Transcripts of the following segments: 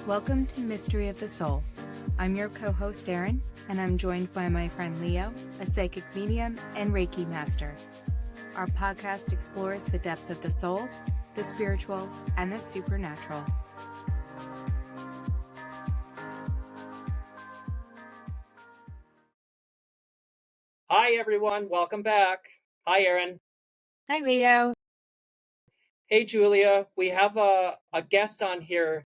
Welcome to Mystery of the Soul. I'm your co-host Erin, and I'm joined by my friend Leo, a psychic medium and Reiki Master. Our podcast explores the depth of the soul, the spiritual, and the supernatural. Hi, everyone. Welcome back. Hi, Erin. Hi, Leo. Hey, Julia. We have a guest on here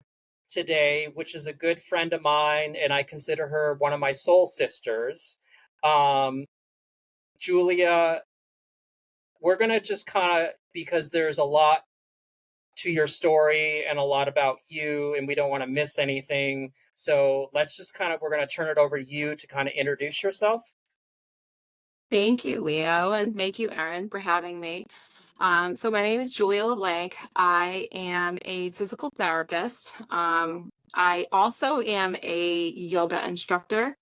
today, which is a good friend of mine, and I consider her one of my soul sisters. Julia, we're going to just kind of, because there's a lot to your story and a lot about you, and we don't want to miss anything. So let's just we're going to turn it over to you to kind of introduce yourself. Thank you, Leo, and thank you, Erin, for having me. So my name is Julia LeBlanc. I am a physical therapist. I also am a yoga instructor.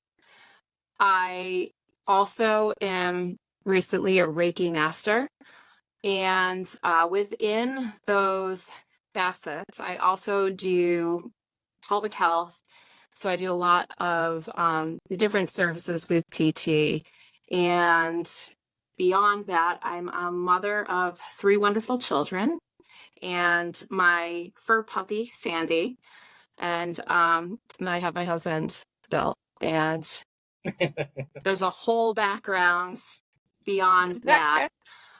I also am recently a Reiki Master. And within those facets, I also do pelvic health. So I do a lot of different services with PT. And beyond that, I'm a mother of 3 wonderful children and my fur puppy, Sandy. And I have my husband, Bill. And there's a whole background beyond that.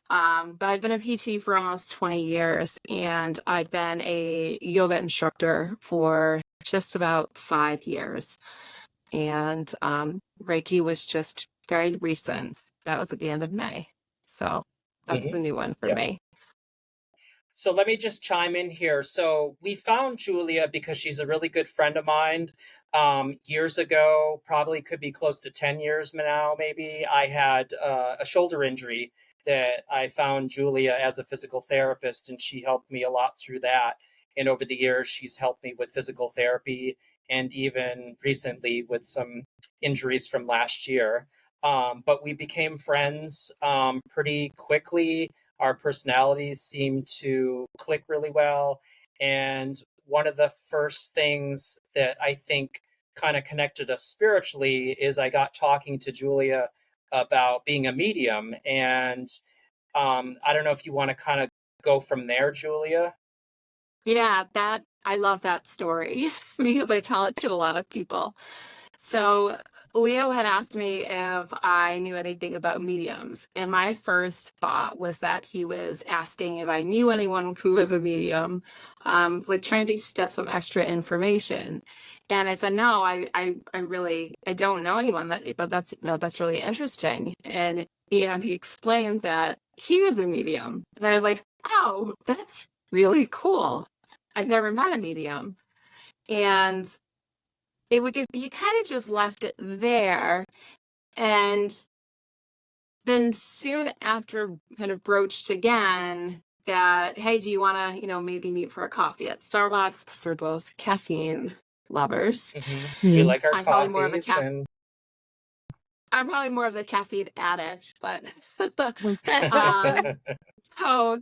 But I've been a PT for almost 20 years, and I've been a yoga instructor for just about 5 years. And Reiki was just very recent. That was at the end of May. So that's the new one for me. So let me just chime in here. So we found Julia because she's a really good friend of mine. Years ago, probably could be close to 10 years now, maybe, I had a shoulder injury that I found Julia as a physical therapist, and she helped me a lot through that. And over the years, she's helped me with physical therapy and even recently with some injuries from last year. But we became friends pretty quickly. Our personalities seemed to click really well. And one of the first things that I think kind of connected us spiritually is I got talking to Julia about being a medium. And I don't know if you want to kind of go from there, Julia. Yeah, I love that story because I tell it to a lot of people. So Leo had asked me if I knew anything about mediums. And my first thought was that he was asking if I knew anyone who was a medium, like trying to get some extra information. And I said, no, I don't know anyone but that's really interesting. And he explained that he was a medium. And I was like, oh, that's really cool. I've never met a medium. And he kind of just left it there. And then soon after kind of broached again that, hey, do you want to, maybe meet for a coffee at Starbucks? Because we're both caffeine lovers. We like our I'm coffees. I'm probably more of the caffeine addict, but so,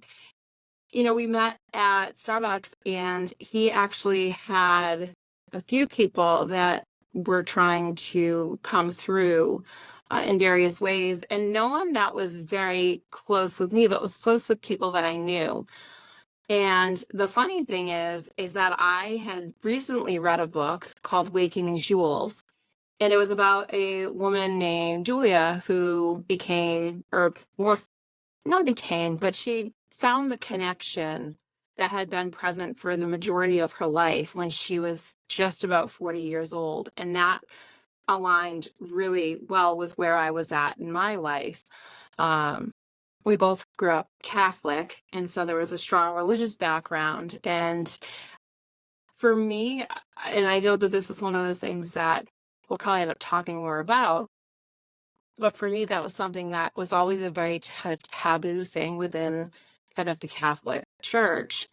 we met at Starbucks, and he actually had a few people that were trying to come through in various ways, and no one that was very close with me, but was close with people that I knew. And the funny thing is that I had recently read a book called Waking Jules, and it was about a woman named Julia who became, or more, not became, but she found the connection that had been present for the majority of her life when she was just about 40 years old. And that aligned really well with where I was at in my life. We both grew up Catholic, and so there was a strong religious background. And for me, and I know that this is one of the things that we'll probably end up talking more about, but for me, that was something that was always a very taboo thing within kind of the Catholic Church.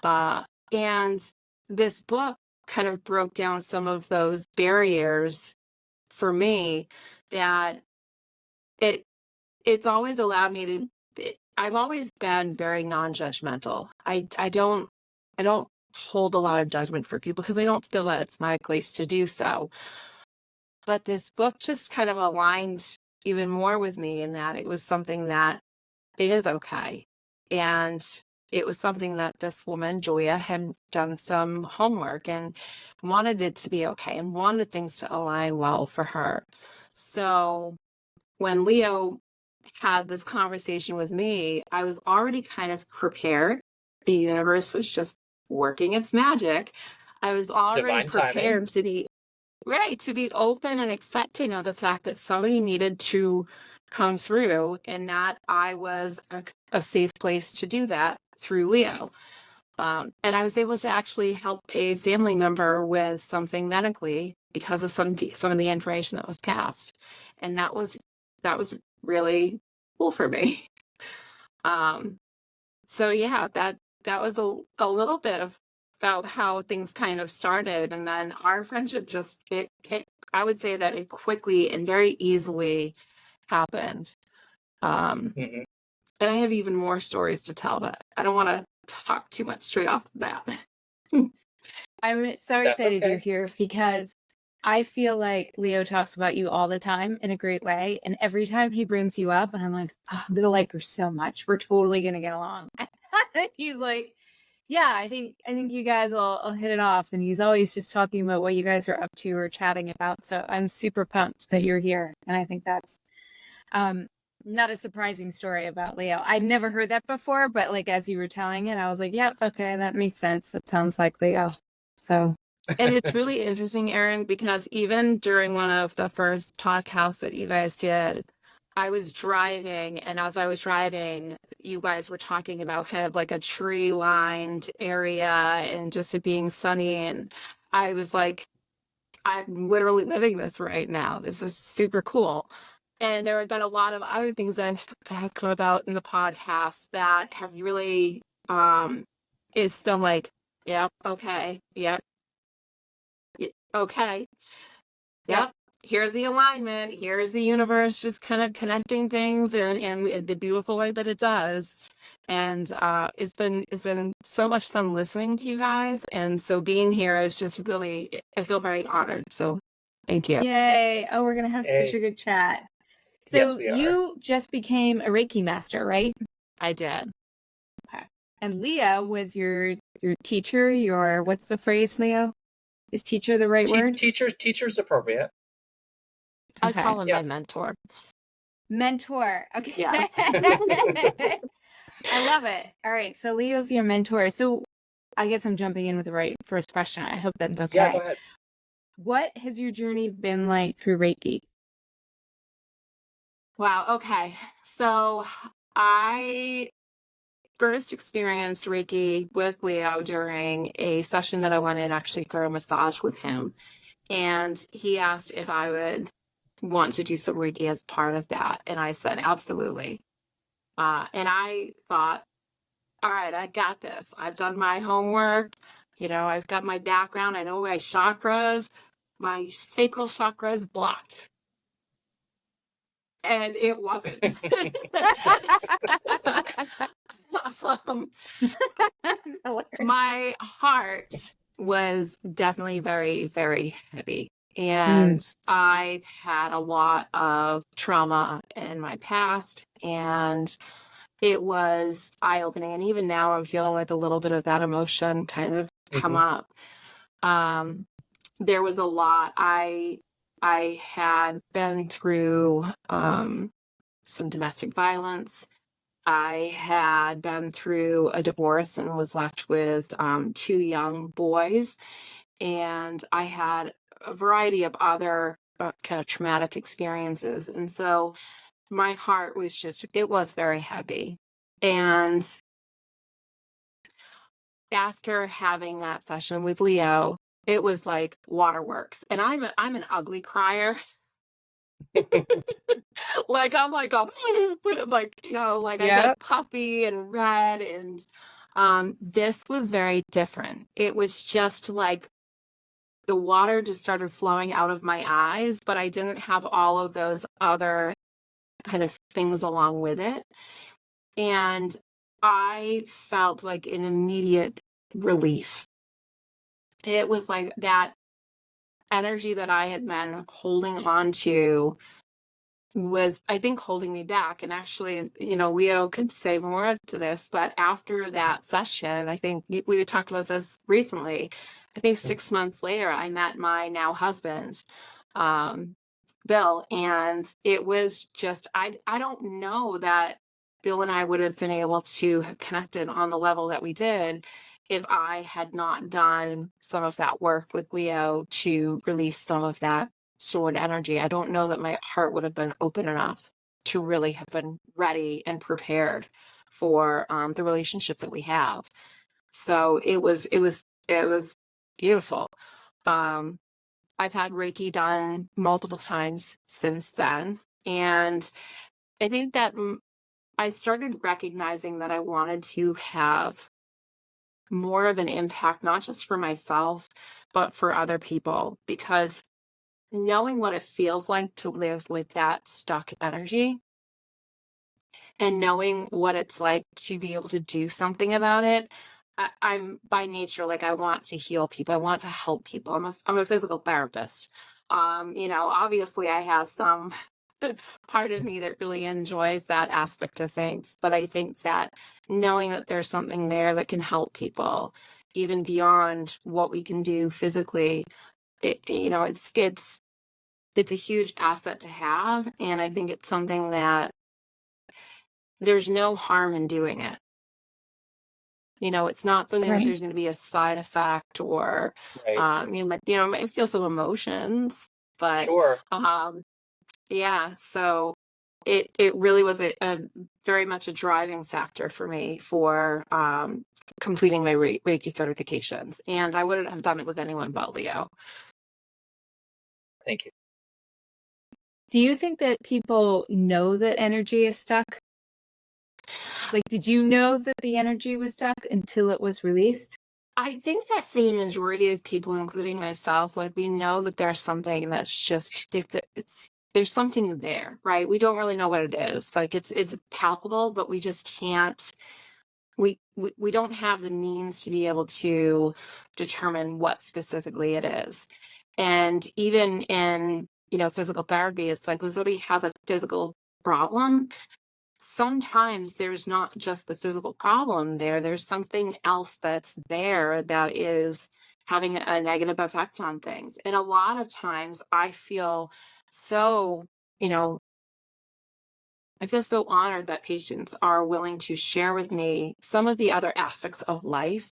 And this book kind of broke down some of those barriers for me, that it's always allowed me to, I've always been very non-judgmental. I don't hold a lot of judgment for people because I don't feel that it's my place to do so. But this book just kind of aligned even more with me in that it was something that it is okay. And it was something that this woman, Julia, had done some homework and wanted it to be okay and wanted things to align well for her. So when Leo had this conversation with me, I was already kind of prepared. The universe was just working its magic. I was already Divine timing. prepared to be to be open and accepting of the fact that somebody needed to come through and that I was a safe place to do that through Leo. And I was able to actually help a family member with something medically because of some of the information that was passed. And that was really cool for me. So yeah, that was a little bit of about how things kind of started, and then our friendship just it I would say that it quickly and very easily happened. Mhm. And I have even more stories to tell, but I don't want to talk too much straight off the bat. I'm so That's excited okay. you're here because I feel like Leo talks about you all the time in a great way. And every time he brings you up, and I'm like, oh, I'm going to like her so much. We're totally going to get along. And he's like, yeah, I think you guys will hit it off. And he's always just talking about what you guys are up to or chatting about. So I'm super pumped that you're here. And I think that's not a surprising story about Leo. I'd never heard that before, but like as you were telling it, I was like, yeah, okay, that makes sense. That sounds like Leo. So And it's really interesting, Erin, because even during one of the first podcasts that you guys did, I was driving, and as I was driving, you guys were talking about kind of like a tree-lined area and just it being sunny. And I was like, I'm literally living this right now. This is super cool. And there have been a lot of other things that have come about in the podcast that have really, it's still like, yep, okay, yep, okay. Yep. Here's the alignment. Here's the universe just kind of connecting things and the beautiful way that it does. And it's been so much fun listening to you guys. And so being here is just really, I feel very honored. So thank you. yay. Oh, we're going to have such Hey. a good chat. So Yes, we are. you just became a Reiki master, right? I did. Okay. And Leo was your teacher, your, what's the phrase, Leo? Is teacher the right word? Teacher's appropriate. I Okay. call him Yeah. my mentor. Mentor. Okay. Yes. I love it. All right. So Leo's your mentor. So I guess I'm jumping in with the right first question. I hope that's okay. Yeah, go ahead. What has your journey been like through Reiki? Wow. Okay. So I first experienced Reiki with Leo during a session that I went in actually for a massage with him. And he asked if I would want to do some Reiki as part of that. And I said, absolutely. And I thought, all right, I got this. I've done my homework. I've got my background. I know my chakras. My sacral chakra is blocked. And it wasn't. My heart was definitely very, very heavy. And I've had a lot of trauma in my past, and it was eye-opening. And even now I'm feeling like a little bit of that emotion kind of come up. There was a lot. I had been through some domestic violence. I had been through a divorce and was left with 2 young boys. And I had a variety of other kind of traumatic experiences. And so my heart was it was very heavy. And after having that session with Leo, it was like waterworks. And I'm an ugly crier. Like I'm like I get puffy and red, and this was very different. It was just like the water just started flowing out of my eyes, but I didn't have all of those other kind of things along with it. And I felt like an immediate relief. it was like that energy that I had been holding on to was, I think, holding me back. And actually, Leo could say more to this, but after that session, I think we talked about this recently. I think 6 months later, I met my now husband, Bill, and it was just, I don't know that Bill and I would have been able to have connected on the level that we did if I had not done some of that work with Leo to release some of that stored energy. I don't know that my heart would have been open enough to really have been ready and prepared for the relationship that we have. So it was beautiful. I've had Reiki done multiple times since then, and I think that I started recognizing that I wanted to have more of an impact, not just for myself, but for other people, because knowing what it feels like to live with that stuck energy and knowing what it's like to be able to do something about it. I'm by nature, like, I want to heal people. I want to help people. I'm a physical therapist. Obviously I have some part of me that really enjoys that aspect of things, but I think that knowing that there's something there that can help people even beyond what we can do physically, it's a huge asset to have. And I think it's something that there's no harm in doing it. It's not something that there's going to be a side effect, or, Right. might feel some emotions, but, Sure. yeah, so it really was a very much a driving factor for me for, completing my Reiki certifications. And I wouldn't have done it with anyone but Leo. Thank you. Do you think that people know that energy is stuck? Like, did you know that the energy was stuck until it was released? I think that for the majority of people, including myself, like, we know that there's something that's just, there's something there, right? We don't really know what it is. Like, it's palpable, but we just can't, we don't have the means to be able to determine what specifically it is. And even in, physical therapy, it's like when somebody has a physical problem, sometimes there's not just the physical problem there's something else that's there that is having a negative effect on things. And a lot of times I feel so, honored that patients are willing to share with me some of the other aspects of life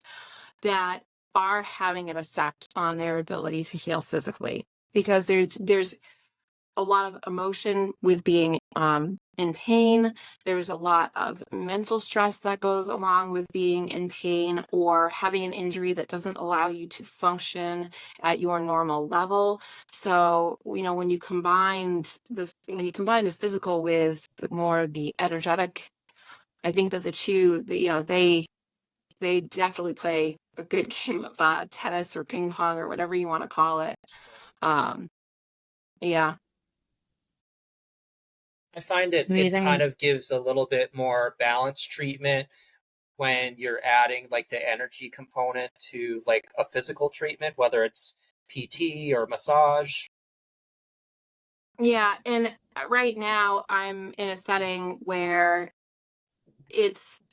that are having an effect on their ability to heal physically, because there's a lot of emotion with being in pain. There's a lot of mental stress that goes along with being in pain or having an injury that doesn't allow you to function at your normal level. So, when you combine the physical with more of the energetic, I think that the two, they definitely play a good game of tennis or ping pong or whatever you want to call it. Yeah. I find it kind of gives a little bit more balanced treatment when you're adding like the energy component to like a physical treatment, whether it's PT or massage. Yeah, and right now I'm in a setting where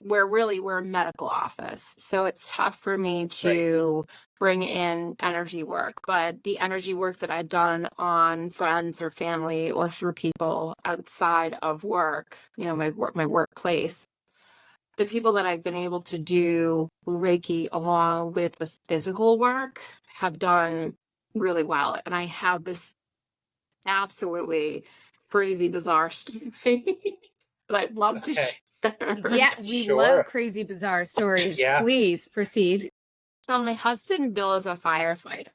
we're a medical office. So it's tough for me to bring in energy work, but the energy work that I've done on friends or family or through people outside of work, my workplace, the people that I've been able to do Reiki along with the physical work have done really well. And I have this absolutely crazy, bizarre story that I'd love to share. Yeah, we love crazy, bizarre stories. Yeah. Please proceed. So my husband, Bill, is a firefighter.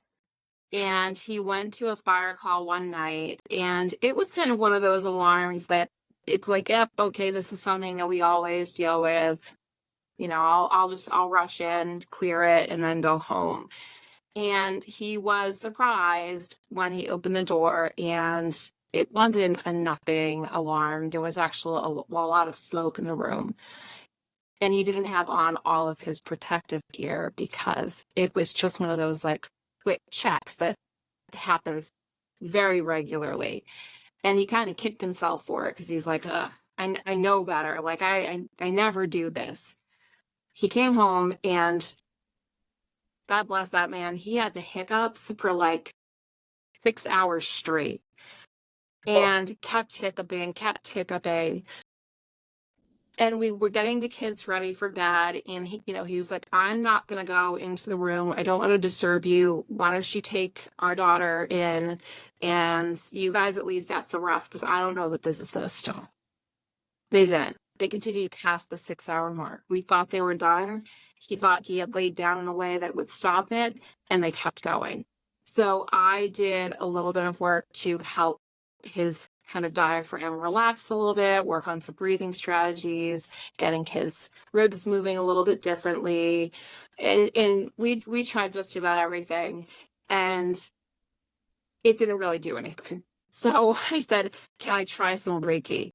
And he went to a fire call one night, and it was kind of one of those alarms that it's like, yep, okay, this is something that we always deal with. I'll rush in, clear it, and then go home. And he was surprised when he opened the door, and it wasn't a nothing alarm. There was actually a lot of smoke in the room. And he didn't have on all of his protective gear because it was just one of those like quick checks that happens very regularly. And he kind of kicked himself for it because he's like, I know better. Like, I never do this. He came home and God bless that man. He had the hiccups for like 6 hours straight and kept hiccuping. And we were getting the kids ready for bed. And he was like, I'm not going to go into the room. I don't want to disturb you. Why don't you take our daughter in and you guys at least get some rest? Because I don't know that this is going to stop. They didn't. They continued past the 6-hour mark. We thought they were done. He thought he had laid down in a way that would stop it, and they kept going. So I did a little bit of work to help his kind of diaphragm relax a little bit, work on some breathing strategies, getting his ribs moving a little bit differently. And we tried just about everything, and it didn't really do anything. So I said, can I try some Reiki?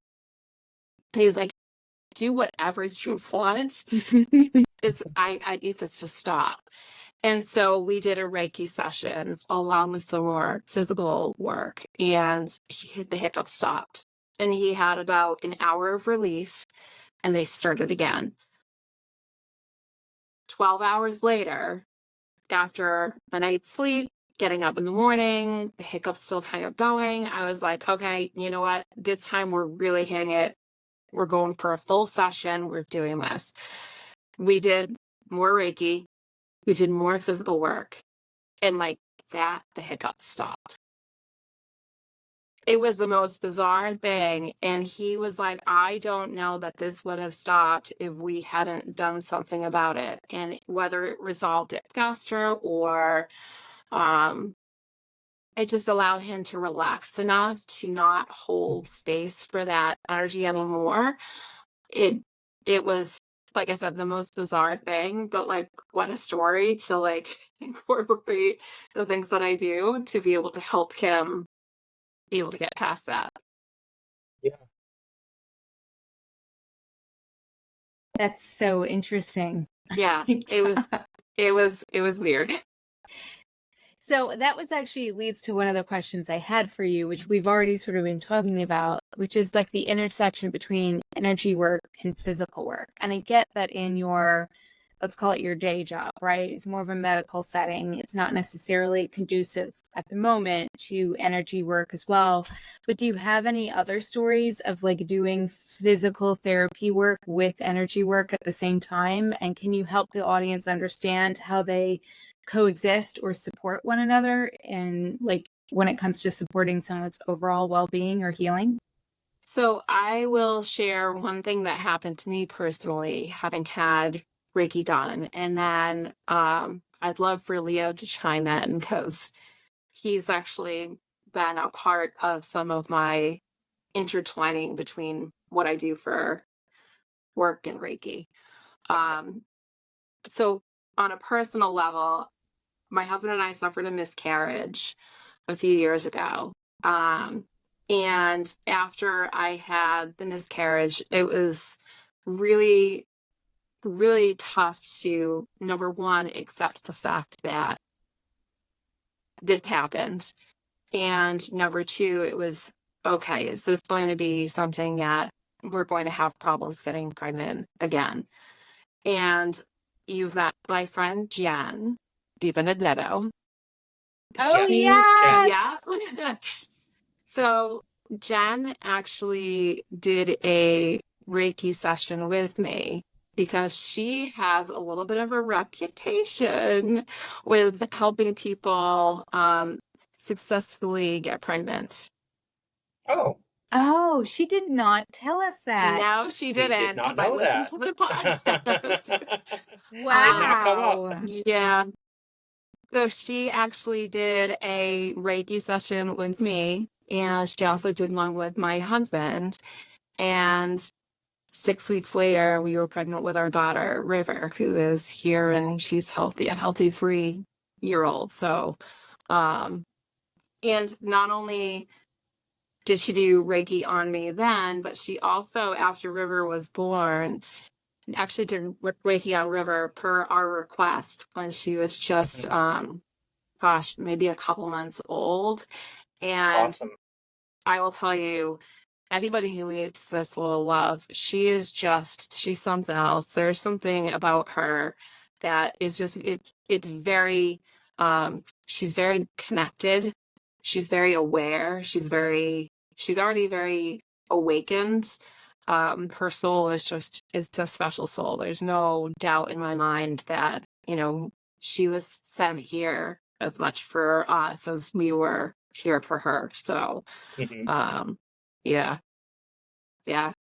He's like, do whatever you want. I need this to stop. And so we did a Reiki session along with some more physical work, and the hiccups stopped. And he had about an hour of release, and they started again. 12 hours later, after a night's sleep, getting up in the morning, the hiccups still kind of going, I was like, okay, you know what? This time we're really hitting it. We're going for a full session. We're doing this. We did more Reiki. We did more physical work. And like that, the hiccups stopped. It was the most bizarre thing. And he was like, I don't know that this would have stopped if we hadn't done something about it. And whether it resolved it faster or it just allowed him to relax enough to not hold space for that energy anymore. It was, like I said, the most bizarre thing, but like, what a story to like incorporate the things that I do to be able to help him be able to get past that. Yeah. That's so interesting. Yeah, it was weird. So that was actually leads to one of the questions I had for you, which we've already sort of been talking about, which is like the intersection between energy work and physical work. And I get that in your, let's call it your day job, right? It's more of a medical setting. It's not necessarily conducive at the moment to energy work as well. But do you have any other stories of like doing physical therapy work with energy work at the same time? And can you help the audience understand how they coexist or support one another, and like when it comes to supporting someone's overall well-being or healing? So I will share one thing that happened to me personally, having had Reiki done, and then I'd love for Leo to chime in because he's actually been a part of some of my intertwining between what I do for work and Reiki. So on a personal level, my husband and I suffered a miscarriage a few years ago. And after I had the miscarriage, it was really, really tough to, number one, accept the fact that this happened. And number two, it was, okay, is this going to be something that we're going to have problems getting pregnant again? And you've met my friend Jen DiBenedetto. Oh, Yes. Yeah. So Jen actually did a Reiki session with me because she has a little bit of a reputation with helping people successfully get pregnant. Oh, she did not tell us that. No, she didn't. We did not 'cause I know listened that. to the podcast. Wow. Yeah. So she actually did a Reiki session with me, and she also did one with my husband. And 6 weeks later, we were pregnant with our daughter, River, who is here, and she's healthy, a healthy 3-year-old. So, and not only did she do Reiki on me then, but she also, after River was born, actually did Reiki on River per our request when she was just, gosh, maybe a couple months old. And Awesome. I will tell you, anybody who meets this little love, she's something else. There's something about her that is just, it's very, she's very connected. She's very aware. She's already very awakened. Her soul is it's a special soul. There's no doubt in my mind that, she was sent here as much for us as we were here for her. So, Mhm. yeah. Yeah.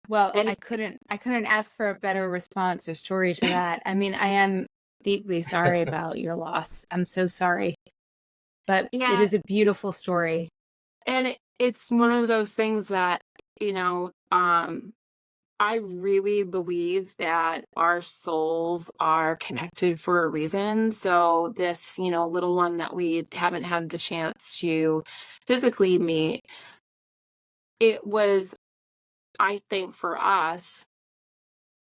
Well, And I couldn't ask for a better response or story to that. I mean, I am deeply sorry about your loss. I'm so sorry. But it yeah, is a beautiful story. and it's one of those things that, I really believe that our souls are connected for a reason. So this, little one that we haven't had the chance to physically meet, it was, I think, for us,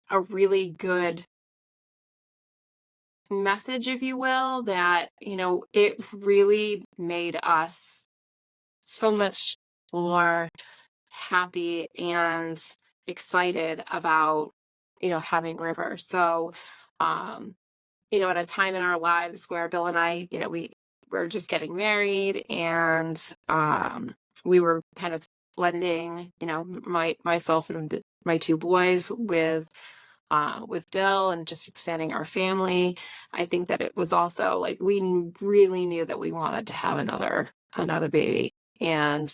a really good message, if you will, that, it really made us so much more happy and excited about, having River. So, um, at a time in our lives where Bill and I, we were just getting married, and we were kind of blending, myself and my two boys with Bill and just extending our family. I think that it was also like we really knew that we wanted to have another baby, and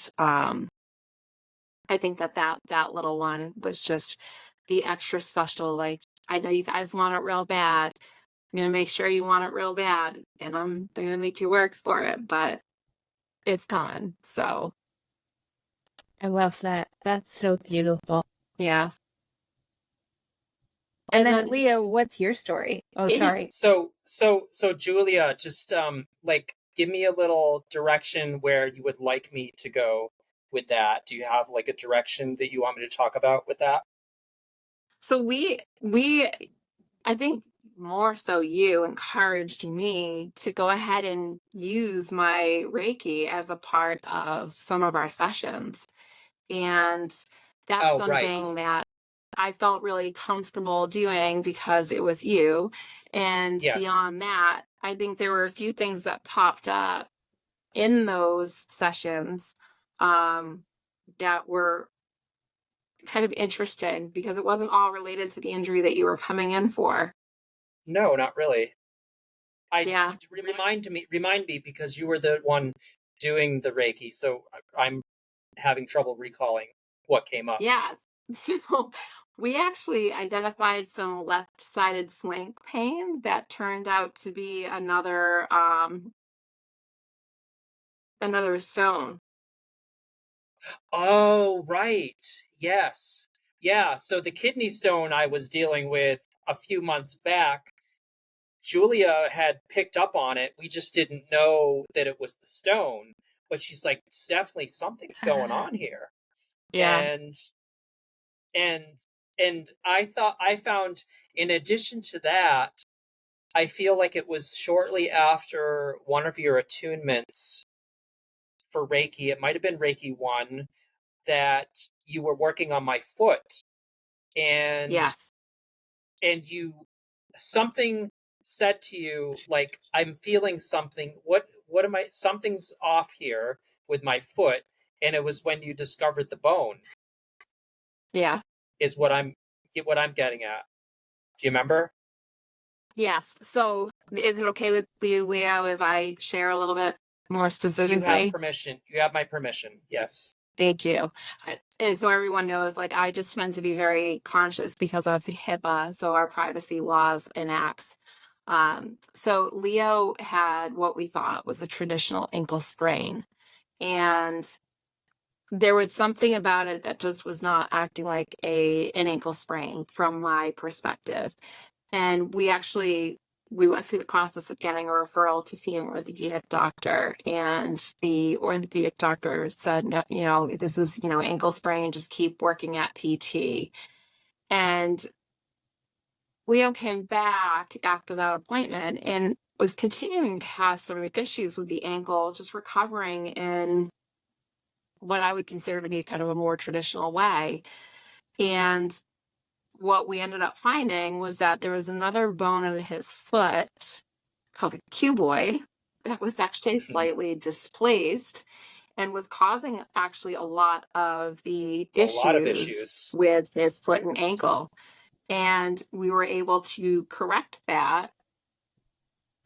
I think that little one was just the extra special. Like, I know you guys want it real bad. I'm gonna make sure you want it real bad, and I'm gonna make you work for it, but it's coming. So I love that. That's so beautiful. yeah. And And then then Leo, what's your story? Oh, sorry. So Julia, just like give me a little direction where you would like me to go with that. Do you have like a direction that you want me to talk about with that? so I think more so you encouraged me to go ahead and use my Reiki as a part of some of our sessions. And that's Oh, right. something that I felt really comfortable doing because it was you. And Yes. beyond that, I think there were a few things that popped up in those sessions that were kind of interesting because it wasn't all related to the injury that you were coming in for. No, not really. I Yeah. remind me because you were the one doing the Reiki, so I'm having trouble recalling what came up. Yes. So we actually identified some left-sided flank pain that turned out to be another stone. Oh, right. Yes. Yeah, so the kidney stone I was dealing with a few months back, Julia had picked up on it. We just didn't know that it was the stone, but she's like, "It's definitely something's going on here." Yeah. And and I found, in addition to that, I feel like it was shortly after one of your attunements for Reiki. It might have been Reiki 1 that you were working on my foot, and Yes. you, something said to you like, I'm feeling something. What am I, something's off here with my foot, and it was when you discovered the bone Yeah. is what I'm getting at. Do you remember? Yes. So is it okay with you, Leo, if I share a little bit more You have specifically? permission. You have my permission. Yes. Thank you. And so everyone knows, like, I just tend to be very conscious because of HIPAA, so our privacy laws and acts. So Leo had what we thought was a traditional ankle sprain. And there was something about it that just was not acting like an ankle sprain from my perspective. And we went through the process of getting a referral to see an orthopedic doctor, and the orthopedic doctor said, no, this is, ankle sprain, just keep working at PT. And Leo came back after that appointment and was continuing to have some issues with the ankle, just recovering in what I would consider to be kind of a more traditional way. And what we ended up finding was that there was another bone in his foot called the cuboid that was actually slightly displaced and was causing actually a lot of the A lot of issues issues. with his foot and ankle. And we were able to correct that.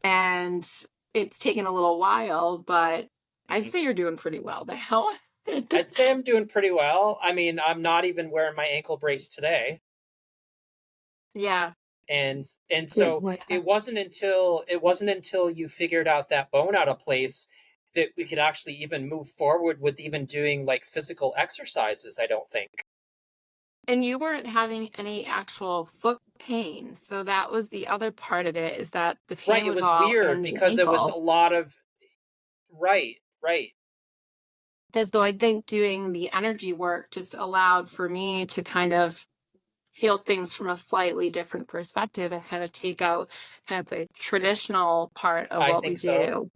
And it's taken a little while, but I'd say you're doing pretty well now. I'd say I'm doing pretty well. I mean, I'm not even wearing my ankle brace today. Yeah. And so it wasn't until you figured out that bone out of place that we could actually even move forward with even doing like physical exercises, I don't think. And you weren't having any actual foot pain. So that was the other part of it, is that the pain Right, it was was all weird in the because it was a ankle. lot of right. And so I think doing the energy work just allowed for me to kind of feel things from a slightly different perspective and kind of take out kind of the traditional part of I what we think so. do.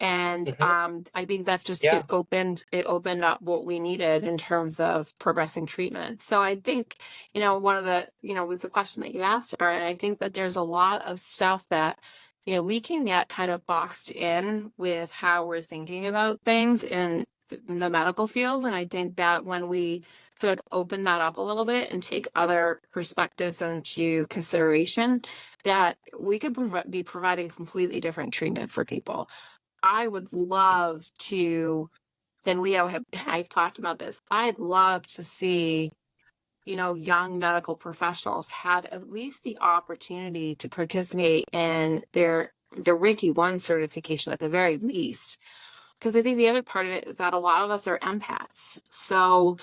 And Mhm. I think that just Yeah. it opened up what we needed in terms of progressing treatment. So I think, one of the, with the question that you asked, Erin, I think that there's a lot of stuff that, we can get kind of boxed in with how we're thinking about things in the medical field. And I think that when we could open that up a little bit and take other perspectives into consideration, that we could be providing completely different treatment for people. I would love to, and I've talked about this, I'd love to see, young medical professionals have at least the opportunity to participate in their Reiki 1 certification at the very least. Because I think the other part of it is that a lot of us are empaths. So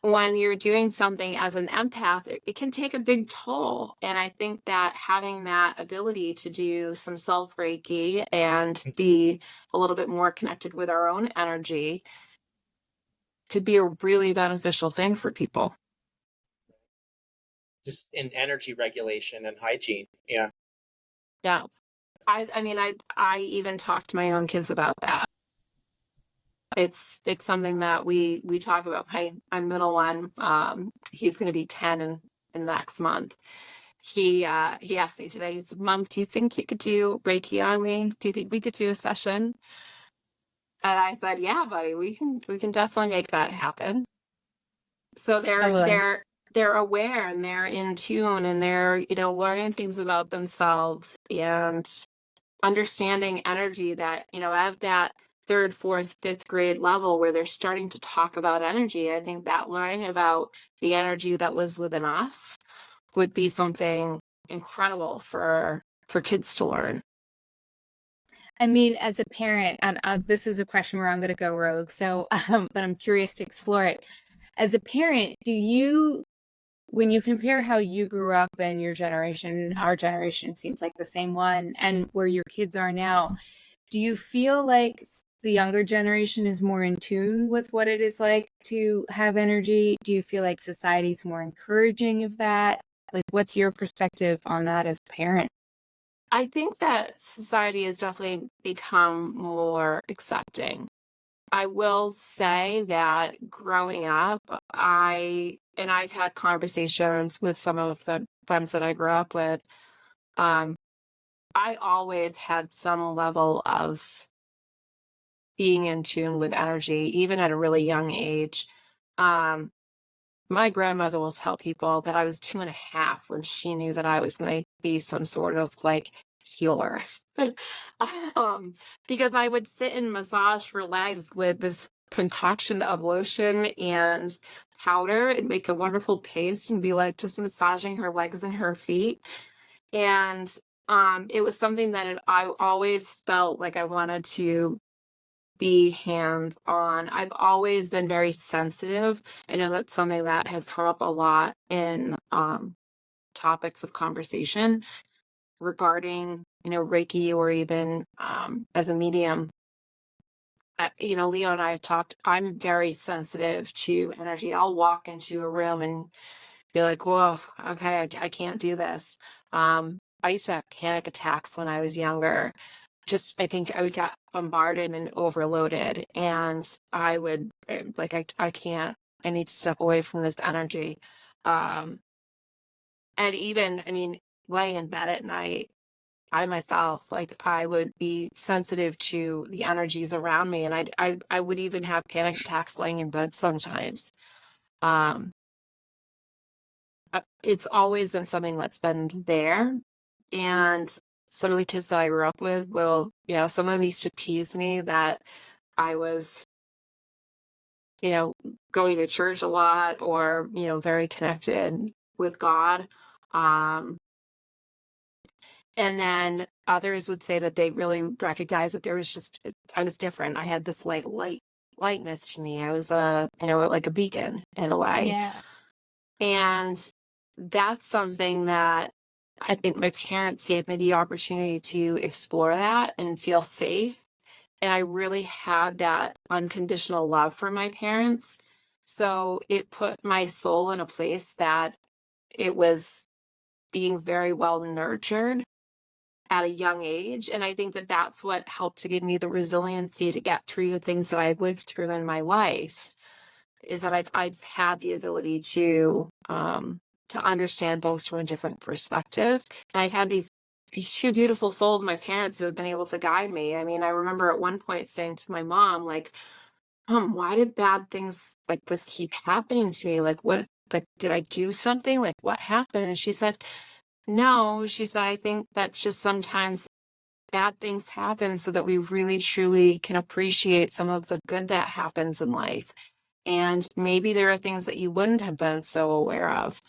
when you're doing something as an empath, it can take a big toll. And I think that having that ability to do some self Reiki and be a little bit more connected with our own energy could be a really beneficial thing for people. Just in energy regulation and hygiene. Yeah. Yeah. I mean, I even talk to my own kids about that. It's something that we talk about. My middle one, he's going to be 10 in next month. He asked me today, he said, "Mom, do you think you could do Reiki on me? Do you think we could do a session?" And I said, "Yeah, buddy, we can definitely make that happen." So they're aware and they're in tune and they're, learning things about themselves and understanding energy that, at that third, fourth, fifth grade level where they're starting to talk about energy. I think that learning about the energy that lives within us would be something incredible for kids to learn. I mean, as a parent, and this is a question where I'm going to go rogue, so but I'm curious to explore it. As a parent, when you compare how you grew up and your generation, our generation seems like the same one, and where your kids are now, do you feel like the younger generation is more in tune with what it is like to have energy? Do you feel like society's more encouraging of that? Like, what's your perspective on that as a parent? I think that society has definitely become more accepting. I will say that growing up, I've had conversations with some of the friends that I grew up with. Um, I always had some level of being in tune with energy, even at a really young age. Um, my grandmother will tell people that I was 2.5 when she knew that I was going to be some sort of like healer. Because I would sit and massage her legs with this concoction of lotion and powder and make a wonderful paste and be like just massaging her legs and her feet. And it was something that I always felt like I wanted to be hands-on. I've always been very sensitive. I know that's something that has come up a lot in topics of conversation regarding, Reiki or even as a medium. Leo and I have talked, I'm very sensitive to energy. I'll walk into a room and be like, whoa, okay, I can't do this. I used to have panic attacks when I was younger. I think I would get bombarded and overloaded, and I would like, I can't, I need to step away from this energy. And even, I mean, laying in bed at night, I myself, like, I would be sensitive to the energies around me, and I would even have panic attacks laying in bed sometimes. Um, it's always been something that's been there. And some of the kids that I grew up with will, some of them used to tease me that I was, going to church a lot, or, very connected with God. And then others would say that they really recognized that I was different. I had this lightness to me. I was like a beacon in a way. Yeah. And that's something that I think my parents gave me the opportunity to explore that and feel safe. And I really had that unconditional love for my parents. So it put my soul in a place that it was being very well nurtured at a young age. And I think that that's what helped to give me the resiliency to get through the things that I've lived through in my life, is that I've had the ability to understand those from a different perspective. And I've had these two beautiful souls, my parents, who have been able to guide me. I mean, I remember at one point saying to my mom, like, why did bad things like this keep happening to me? Like, what, like, did I do something? Like, what happened? And she said, no, she said, I think that just sometimes bad things happen so that we really truly can appreciate some of the good that happens in life. And maybe there are things that you wouldn't have been so aware of.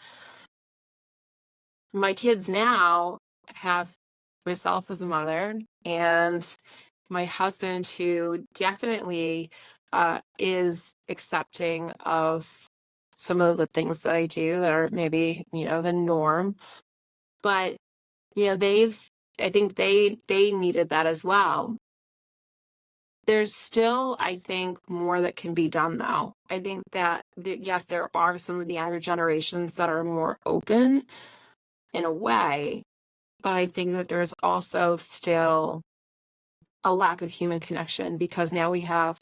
My kids now have myself as a mother, and my husband, who definitely is accepting of some of the things that I do that are maybe, the norm. But, I think they needed that as well. There's still, I think, more that can be done, though. I think that, yes, there are some of the younger generations that are more open in a way, but I think that there's also still a lack of human connection, because now we have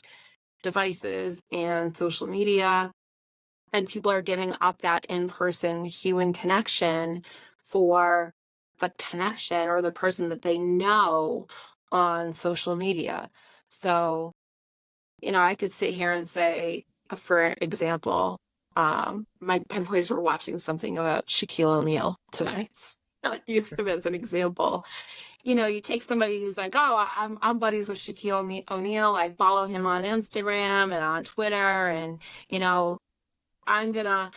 devices and social media, and people are giving up that in-person human connection for the connection or the person that they know on social media. So, I could sit here and say, for example, my boys were watching something about Shaquille O'Neal tonight. I'll use him as an example. You take somebody who's like, oh, I'm buddies with Shaquille O'Neal. I follow him on Instagram and on Twitter, and, I'm gonna,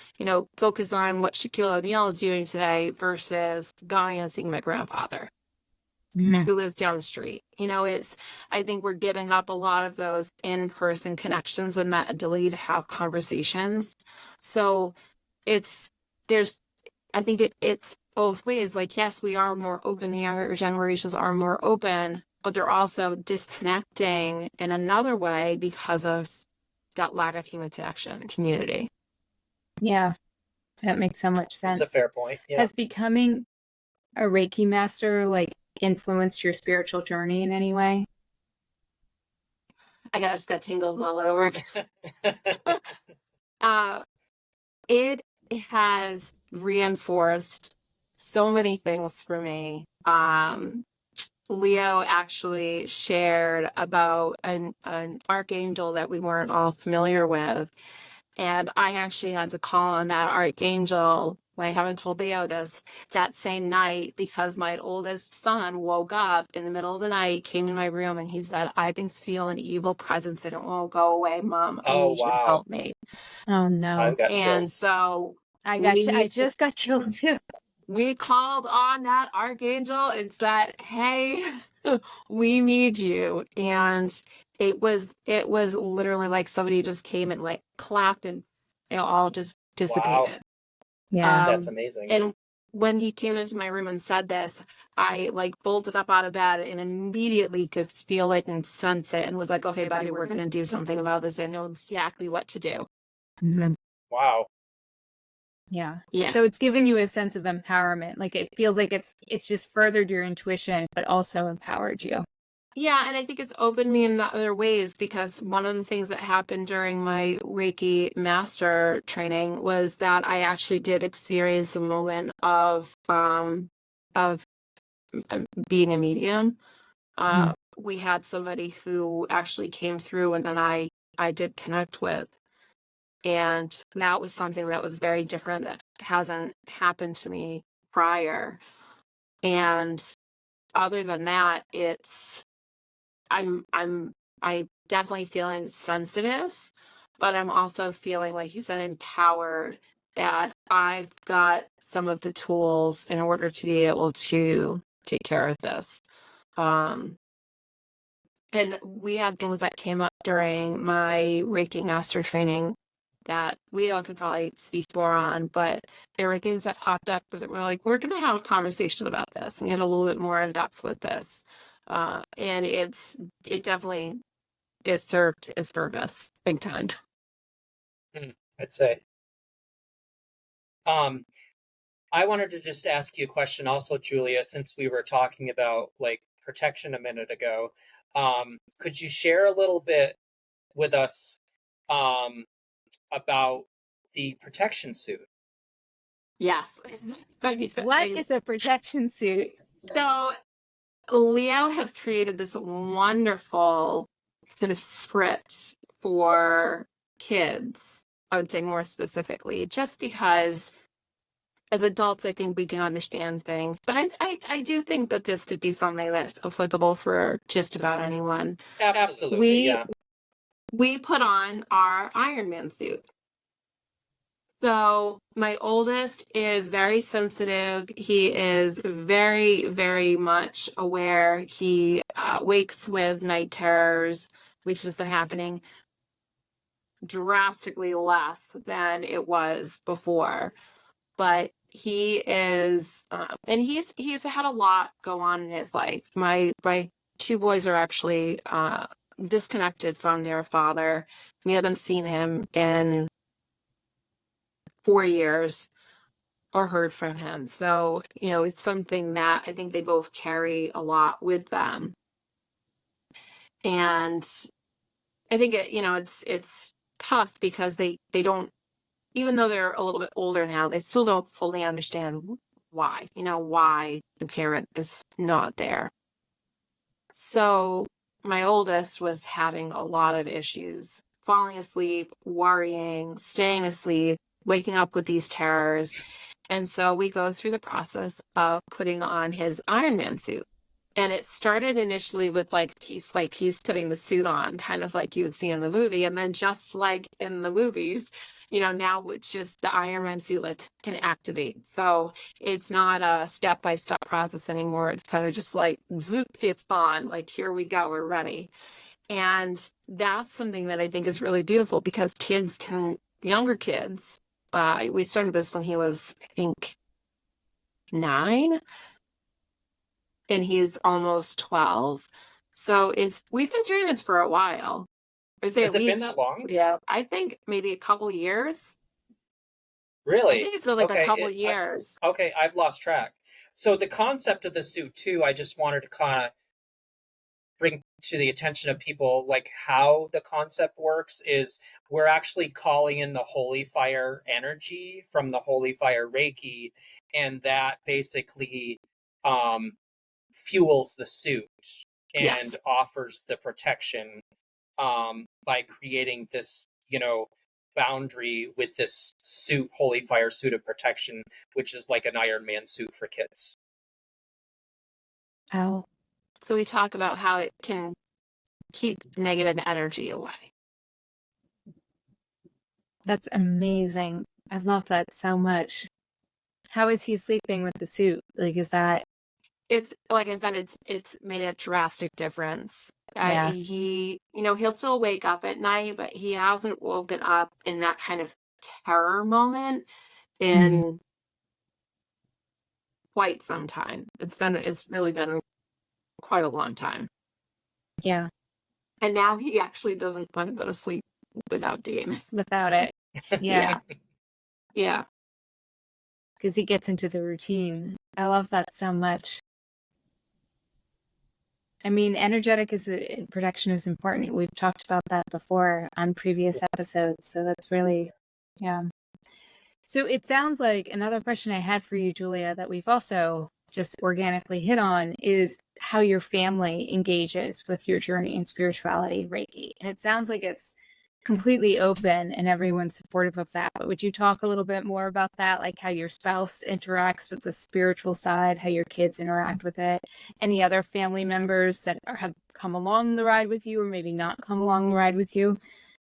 focus on what Shaquille O'Neal is doing today versus going and seeing my grandfather who lives down the street. I think we're giving up a lot of those in-person connections and that ability to have conversations. So I think it's both ways. Like, yes, we are more open. The younger generations are more open, but they're also disconnecting in another way because of that lack of human connection and community. Yeah, that makes so much sense. That's a fair point. Yeah. Has becoming a Reiki master influenced your spiritual journey in any way? I just got tingles all over. It has reinforced so many things for me. Leo actually shared about an archangel that we weren't all familiar with. And I actually had to call on that archangel. I haven't told Leo this, that same night, because my oldest son woke up in the middle of the night, came in my room, and he said, I've been feeling an evil presence and it won't go away, Mom. I need you to help me. Oh, no. I've got And chills. so I just got chills too. We called on that archangel and said, hey, we need you. And it was literally like somebody just came and clapped, and it all just dissipated. Wow. Yeah. That's amazing. And when he came into my room and said this, I bolted up out of bed and immediately could feel it and sense it, and was like, okay, buddy, we're going to do something about this. I know exactly what to do. Mm-hmm. Wow. Yeah. Yeah. So it's given you a sense of empowerment. Like it feels like it's just furthered your intuition, but also empowered you. Yeah, and I think it's opened me in other ways, because one of the things that happened during my Reiki Master training was that I actually did experience a moment of being a medium. We had somebody who actually came through, and then I did connect with, and that was something that was very different, that hasn't happened to me prior. And other than that, I'm definitely feeling sensitive, but I'm also feeling, like you said, empowered, that I've got some of the tools in order to be able to take care of this. And we had things that came up during my Reiki Master training that we all could probably speak more on, but there were things that popped up that were like, we're going to have a conversation about this and get a little bit more in depth with this. And it definitely is served its purpose big time. I'd say. I wanted to just ask you a question also, Julia, since we were talking about like protection a minute ago. Could you share a little bit with us about the protection suit? Yes. What is a protection suit? So Leo has created this wonderful kind of script for kids, I would say more specifically, just because as adults, I think we can understand things. But I do think that this could be something that's applicable for just about anyone. Absolutely, We put on our Iron Man suit. So my oldest is very sensitive. He is very, very much aware. He wakes with night terrors, which has been happening drastically less than it was before. But he is, and he's had a lot go on in his life. My two boys are actually disconnected from their father. We haven't seen him in 4 years or heard from him. So, it's something that I think they both carry a lot with them. And I think it's tough because they don't, even though they're a little bit older now, they still don't fully understand why, why the parent is not there. So my oldest was having a lot of issues, falling asleep, worrying, staying asleep, waking up with these terrors. And so we go through the process of putting on his Iron Man suit. And it started initially with he's putting the suit on, kind of like you would see in the movie. And then just like in the movies, now it's just the Iron Man suit can activate. So it's not a step-by-step process anymore. It's kind of just like, zoop, it's on. Like, here we go, we're ready. And that's something that I think is really beautiful, because younger kids, we started this when he was, I think, 9. And he's almost 12. So we've been doing this for a while. Has it been that long? Yeah, I think maybe a couple years. Really? I think it's been like a couple years. Okay, I've lost track. So the concept of the suit too, I just wanted to kind of bring to the attention of people, like how the concept works is we're actually calling in the holy fire energy from the holy fire Reiki, and that basically fuels the suit and Yes. offers the protection by creating this, boundary with this suit, holy fire suit of protection, which is like an Iron Man suit for kids. Oh, So we talk about how it can keep negative energy away. that's amazing. I love that so much. How is he sleeping with the suit? Like, is that? It's like I said, it's made a drastic difference. Yeah. He'll still wake up at night, but he hasn't woken up in that kind of terror moment in quite some time. It's really been quite a long time. Yeah. And now he actually doesn't want to go to sleep without doing it. Without it. Yeah. Yeah. because he gets into the routine. I love that so much. I mean, protection is important. We've talked about that before on previous episodes. So that's really, yeah. So it sounds like another question I had for you, Julia, that we've also just organically hit on is how your family engages with your journey in spirituality, Reiki. And it sounds like it's completely open and everyone's supportive of that. But would you talk a little bit more about that? Like how your spouse interacts with the spiritual side, how your kids interact with it, any other family members that have come along the ride with you or maybe not come along the ride with you?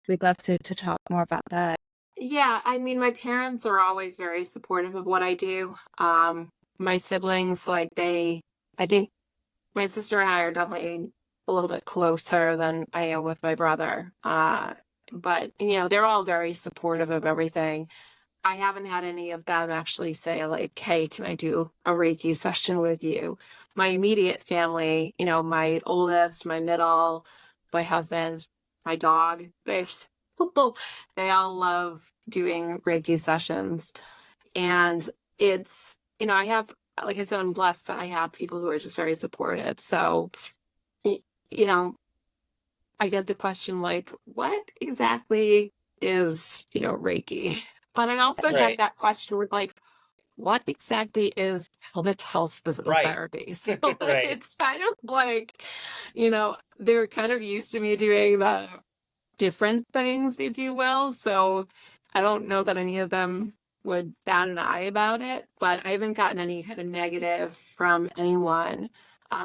We'd love to talk more about that. Yeah, I mean, my parents are always very supportive of what I do. My siblings, I think my sister and I are definitely a little bit closer than I am with my brother. But, they're all very supportive of everything. I haven't had any of them actually say, like, hey, can I do a Reiki session with you? My immediate family, my oldest, my middle, my husband, my dog, they all love doing Reiki sessions. And it's, I have, like I said, I'm blessed that I have people who are just very supportive. So, I get the question, like, what exactly is, Reiki? But I also get that question with, like, what exactly is pelvic health physical therapy? So it's kind of like, they're kind of used to me doing the different things, if you will. So I don't know that any of them would bat an eye about it, but I haven't gotten any kind of negative from anyone.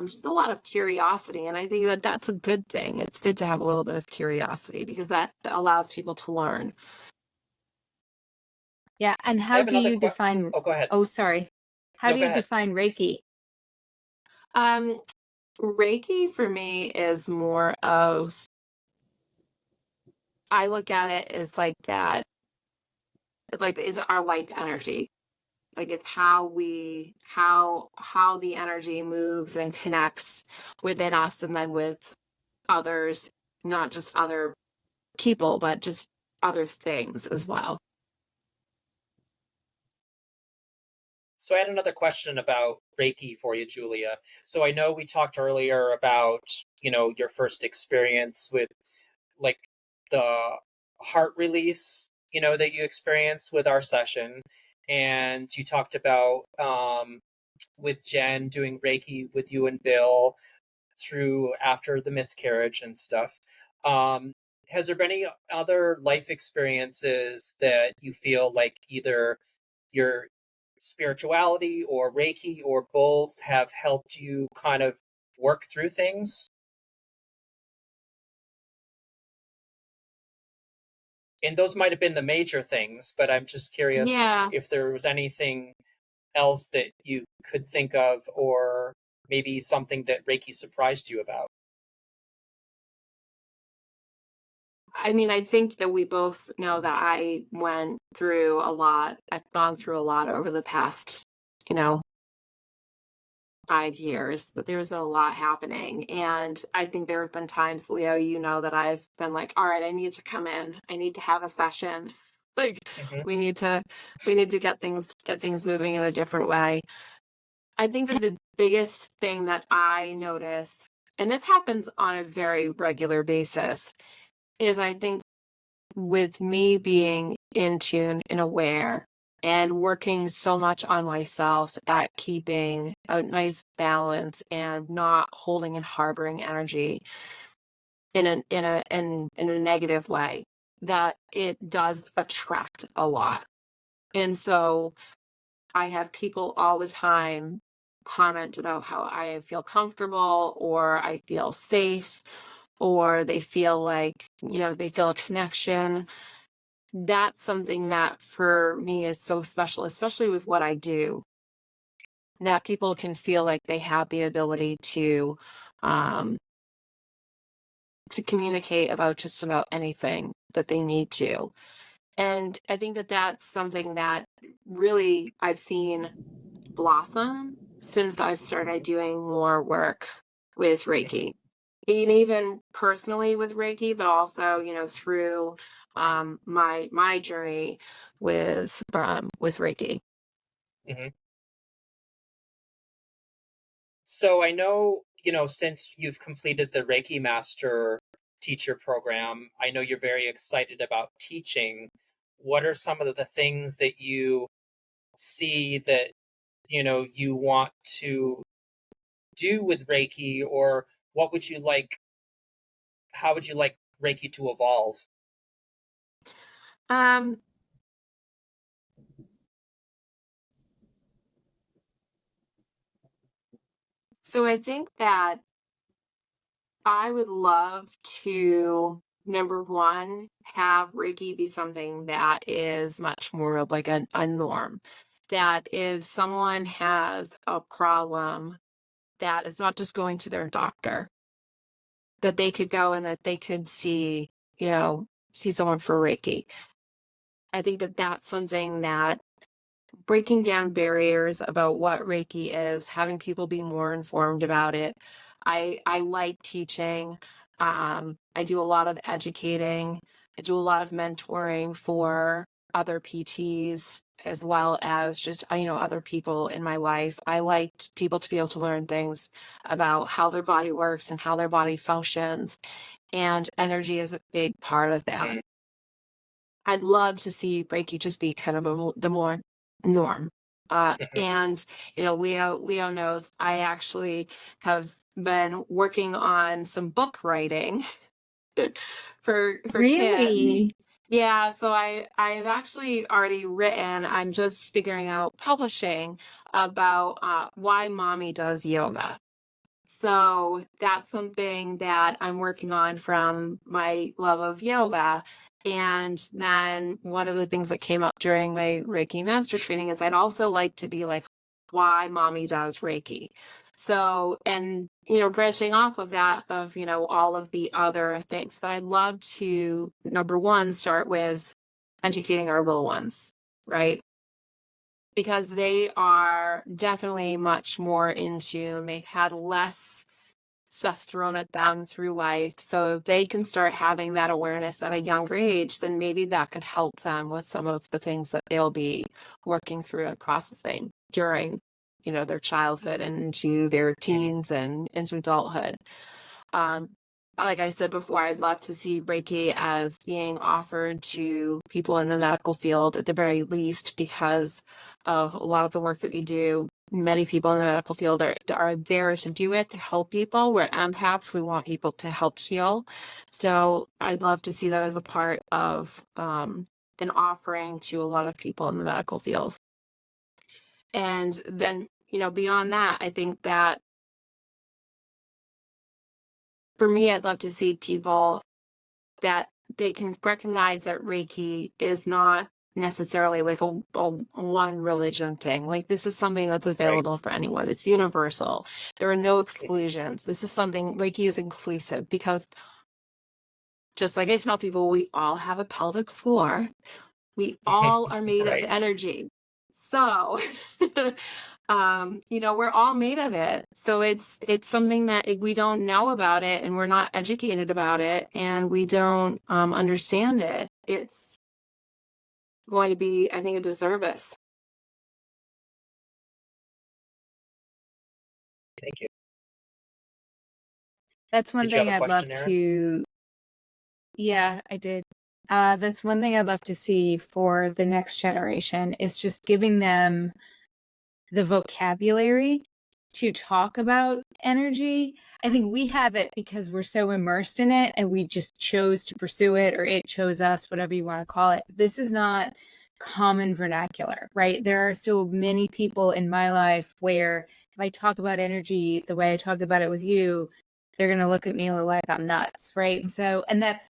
Just a lot of curiosity. And I think that that's a good thing. It's good to have a little bit of curiosity because that allows people to learn. Yeah. And how do you define? Oh, go ahead. Oh, sorry. How do you define Reiki? Reiki for me is more of, I look at it as like that, like is our life energy. Like it's how the energy moves and connects within us and then with others, not just other people, but just other things as well. So I had another question about Reiki for you, Julia. So I know we talked earlier about, your first experience with like the heart release, that you experienced with our session. And you talked about with Jen doing Reiki with you and Bill through after the miscarriage and stuff. Has there been any other life experiences that you feel like either your spirituality or Reiki or both have helped you kind of work through things? And those might have been the major things, but I'm just curious if there was anything else that you could think of, or maybe something that Reiki surprised you about. I mean, I think that we both know that I went through a lot. I've gone through a lot over the past, 5 years, but there's been a lot happening. And I think there have been times, Leo, that I've been like, all right, I need to come in. I need to have a session. Like we need to get things moving in a different way. I think that the biggest thing that I notice, and this happens on a very regular basis, is I think with me being in tune and aware and working so much on myself at keeping a nice balance and not holding and harboring energy in a negative way, that it does attract a lot. And so I have people all the time comment about how I feel comfortable or I feel safe or they feel like, they feel a connection. That's something that for me is so special, especially with what I do, that people can feel like they have the ability to communicate about just about anything that they need to. And I think that that's something that really I've seen blossom since I started doing more work with Reiki. And even personally with Reiki, but also, through my journey with Reiki. Hmm. So I know, since you've completed the Reiki Master teacher program, I know you're very excited about teaching. What are some of the things that you see that, you want to do with Reiki, or what would you like, how would you like Reiki to evolve? Um, so I think that I would love to, number one, have Reiki be something that is much more of like a norm. That if someone has a problem, that is not just going to their doctor, that they could go and that they could see, see someone for Reiki. I think that that's something that breaking down barriers about what Reiki is, having people be more informed about it. I like teaching. I do a lot of educating. I do a lot of mentoring for other PTs as well as just, other people in my life. I like people to be able to learn things about how their body works and how their body functions. And energy is a big part of that. Mhm. I'd love to see Reiki just be kind of the more norm. Mhm. And Leo knows I actually have been working on some book writing for kids. Really? Yeah, so I've actually already written. I'm just figuring out publishing about why mommy does yoga. So that's something that I'm working on from my love of yoga. And then one of the things that came up during my Reiki Master training is I'd also like to be like, why mommy does Reiki. So, and, branching off of that, of, all of the other things, but I'd love to, number one, start with educating our little ones, right? Because they are definitely much more in tune. They've had less stuff thrown at them through life. So if they can start having that awareness at a younger age, then maybe that could help them with some of the things that they'll be working through and processing during, their childhood and into their teens and into adulthood. Um, like I said before, I'd love to see Reiki as being offered to people in the medical field at the very least, because of a lot of the work that we do. Many people in the medical field are there to do it, to help people. We're empaths. We want people to help heal. So I'd love to see that as a part of an offering to a lot of people in the medical field. And then, beyond that, I think that for me, I'd love to see people that they can recognize that Reiki is not necessarily like a one religion thing. Like, this is something that's Right. available for anyone. It's universal. There are no exclusions. This is something, Reiki is inclusive, because just like I tell people, we all have a pelvic floor. We all are made of Right. energy. So, we're all made of it. So it's something that if we don't know about it and we're not educated about it and we don't understand it, it's going to be, I think, a disservice. Thank you. That's one Did you have thing a I'd love question, Erin? to, yeah, I did. That's one thing I'd love to see for the next generation is just giving them the vocabulary to talk about energy. I think we have it because we're so immersed in it and we just chose to pursue it, or it chose us, whatever you want to call it. This is not common vernacular, right? There are so many people in my life where if I talk about energy the way I talk about it with you, they're going to look at me like I'm nuts, right? And so, and that's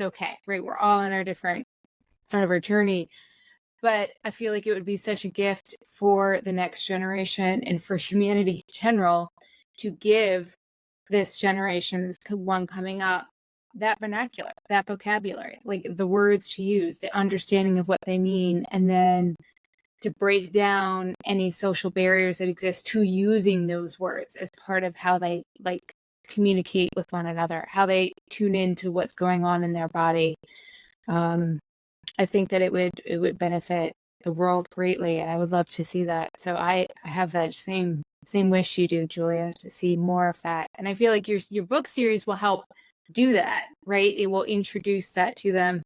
okay, right? We're all on our different kind of our journey. But I feel like it would be such a gift for the next generation and for humanity in general to give this generation, this one coming up, that vernacular, that vocabulary, like the words to use, the understanding of what they mean, and then to break down any social barriers that exist to using those words as part of how they like communicate with one another, how they tune into what's going on in their body. I think that it would benefit the world greatly. And I would love to see that. So I have that same wish you do, Julia, to see more of that. And I feel like your book series will help do that, right? It will introduce that to them.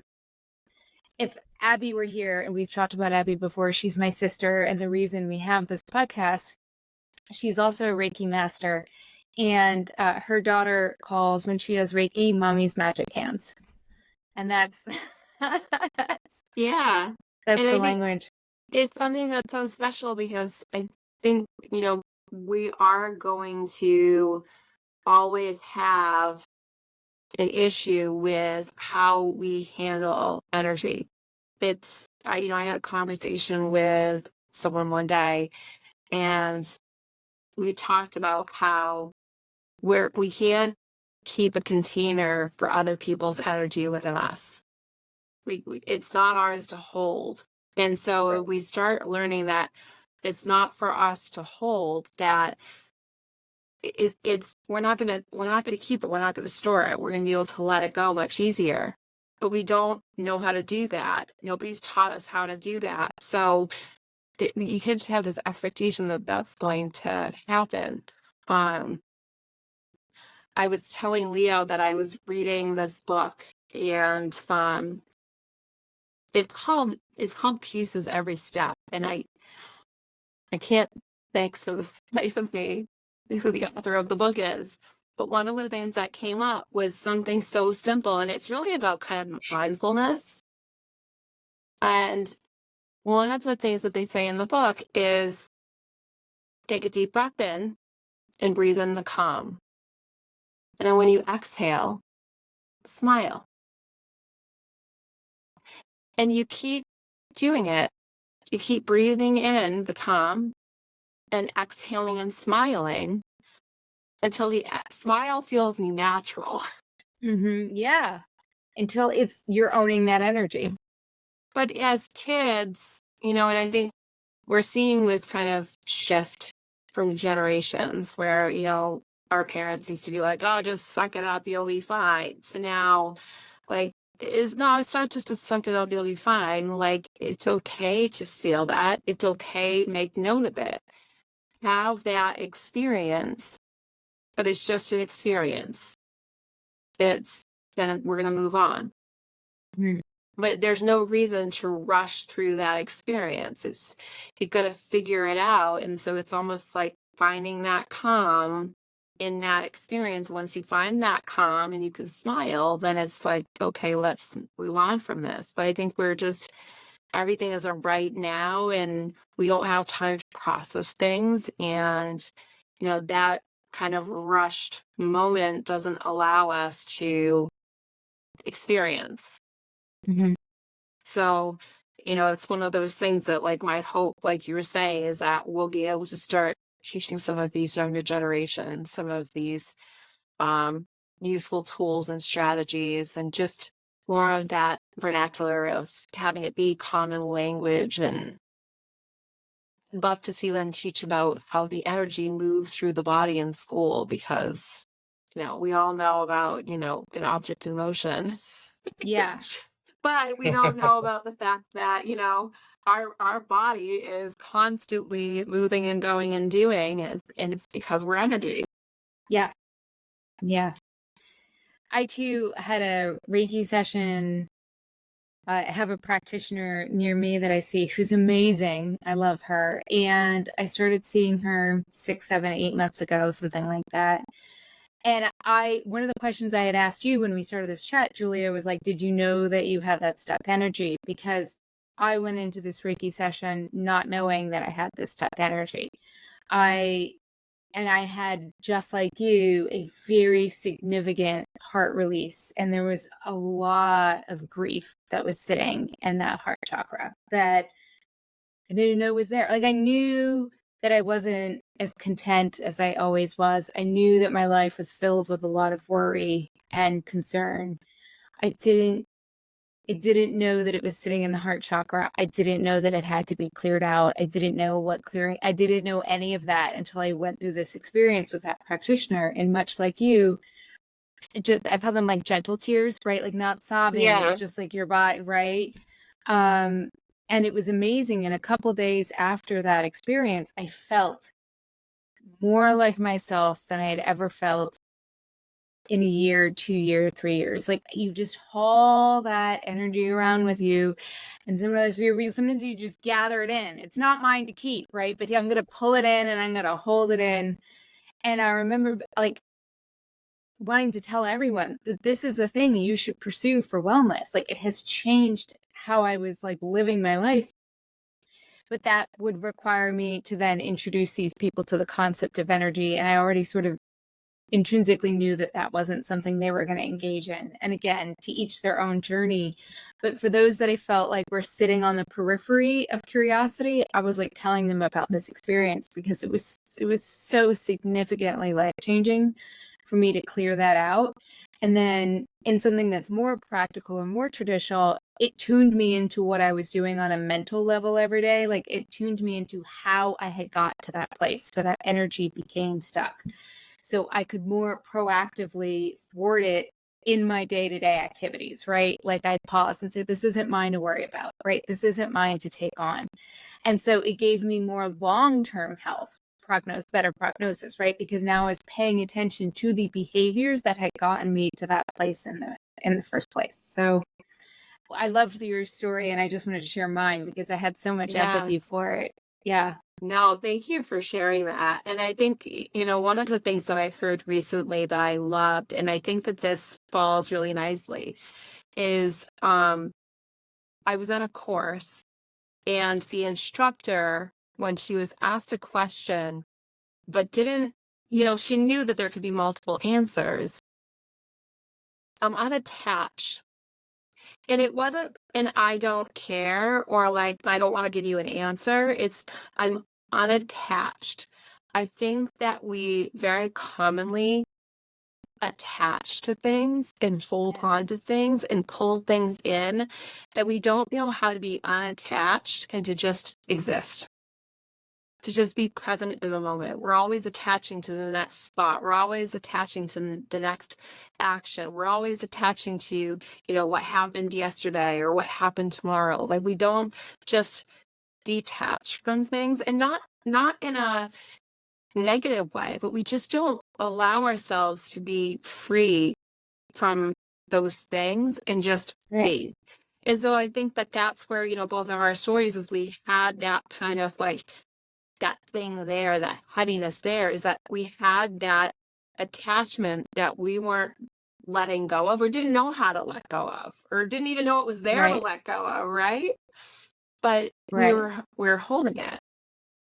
If Abby were here, and we've talked about Abby before, she's my sister, and the reason we have this podcast, she's also a Reiki master, and her daughter calls, when she does Reiki, mommy's magic hands. And that's Yeah. that's And the I think language. it's something that's so special because I think, we are going to always have an issue with how we handle energy. I had a conversation with someone one day, and we talked about how we can't keep a container for other people's energy within us. It's not ours to hold. And so we start learning that it's not for us to hold, that we're not gonna keep it, we're not gonna store it, we're gonna be able to let it go much easier. But we don't know how to do that. Nobody's taught us how to do that. So you can't just have this expectation that that's going to happen. I was telling Leo that I was reading this book, and it's called Pieces Every Step, and I can't think for the life of me who the author of the book is, but one of the things that came up was something so simple, and it's really about kind of mindfulness. And one of the things that they say in the book is take a deep breath in and breathe in the calm. And then when you exhale, smile. And you keep doing it. You keep breathing in the calm and exhaling and smiling until the smile feels natural. Yeah. Until you're owning that energy. But as kids, and I think we're seeing this kind of shift from generations where, our parents used to be like, oh, just suck it up, you'll be fine. So now, like, it's not just to suck it up, you'll be fine. Like, it's okay to feel that. It's okay, make note of it. Have that experience, but it's just an experience. Then we're going to move on. Mm. But there's no reason to rush through that experience. You've got to figure it out. And so it's almost like finding that calm in that experience. Once you find that calm and you can smile, then it's like, okay, let's move on from this. But I think everything is a right now, and we don't have time to process things. And, that kind of rushed moment doesn't allow us to experience. Mm-hmm. So, it's one of those things that, like, my hope, like you were saying, is that we'll be able to start teaching some of these younger generations some of these useful tools and strategies, and just more of that vernacular of having it be common language. And I'd love to see them teach about how the energy moves through the body in school, because, we all know about, an object in motion. Yeah. But we don't know about the fact that, our body is constantly moving and going and doing, and it's because we're energy. Yeah. Yeah. I too had a Reiki session. I have a practitioner near me that I see who's amazing. I love her. And I started seeing her 6, 7, 8 months ago, something like that. And one of the questions I had asked you when we started this chat, Julia, was like, did you know that you had that step energy? Because I went into this Reiki session not knowing that I had this step energy. I had, just like you, a very significant heart release. And there was a lot of grief that was sitting in that heart chakra that I didn't know was there. Like, I knew that I wasn't as content as I always was. I knew that my life was filled with a lot of worry and concern. I didn't know that it was sitting in the heart chakra. I didn't know that it had to be cleared out. I didn't know I didn't know any of that until I went through this experience with that practitioner. And much like you, I've had them like gentle tears, right? Like not sobbing. Yeah. It's just like your body, right? And it was amazing. And a couple days after that experience, I felt more like myself than I had ever felt in a year, 2 year, 3 years. Like, you just haul that energy around with you. And sometimes you just gather it in. It's not mine to keep, right? But I'm going to pull it in and I'm going to hold it in. And I remember like wanting to tell everyone that this is a thing you should pursue for wellness. Like, it has changed how I was like living my life. But that would require me to then introduce these people to the concept of energy. And I already sort of intrinsically knew that that wasn't something they were going to engage in. And again, to each their own journey. But for those that I felt like were sitting on the periphery of curiosity, I was like telling them about this experience because it was so significantly life-changing for me to clear that out. And then in something that's more practical and more traditional, it tuned me into what I was doing on a mental level every day. Like, it tuned me into how I had got to that place, so that energy became stuck. So I could more proactively thwart it in my day-to-day activities, right? Like, I'd pause and say, this isn't mine to worry about, right? This isn't mine to take on. And so it gave me more long-term health, better prognosis, right? Because now I was paying attention to the behaviors that had gotten me to that place in the first place. So I loved your story, and I just wanted to share mine because I had so much empathy for it. Yeah. No, thank you for sharing that. And I think, one of the things that I heard recently that I loved, and I think that this falls really nicely, is I was in a course, and the instructor, when she was asked a question, but didn't, she knew that there could be multiple answers. I'm unattached. And it wasn't an I don't care or like I don't want to give you an answer. It's I'm unattached. I think that we very commonly attach to things and hold on to things and pull things in, that we don't know how to be unattached and to just exist. To just be present in the moment. We're always attaching to the next thought. We're always attaching to the next action. We're always attaching to, what happened yesterday or what happened tomorrow. Like, we don't just detach from things, and not in a negative way, but we just don't allow ourselves to be free from those things and just be. And so I think that that's where, both of our stories is we had that kind of like that thing there, that heaviness there, is that we had that attachment that we weren't letting go of or didn't know how to let go of or didn't even know it was there to let go of, right? But we were holding it.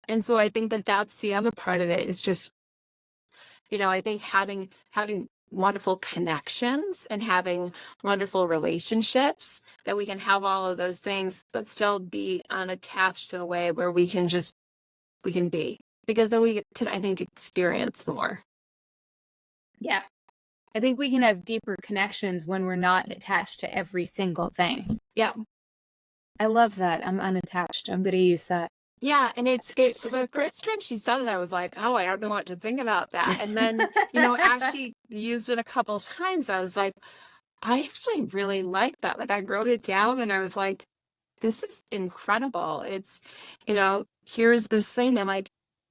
And so I think that that's the other part of it is just, I think having wonderful connections and having wonderful relationships, that we can have all of those things but still be unattached in a way where we can be, because then we get to, I think, experience more. Yeah. I think we can have deeper connections when we're not attached to every single thing. Yeah. I love that. I'm unattached. I'm going to use that. Yeah. And it's the first time she said it, I was like, oh, I don't know what to think about that. And then, as she used it a couple of times, I was like, I actually really like that. Like, I wrote it down and I was like, this is incredible. It's, here's this thing. I'm like,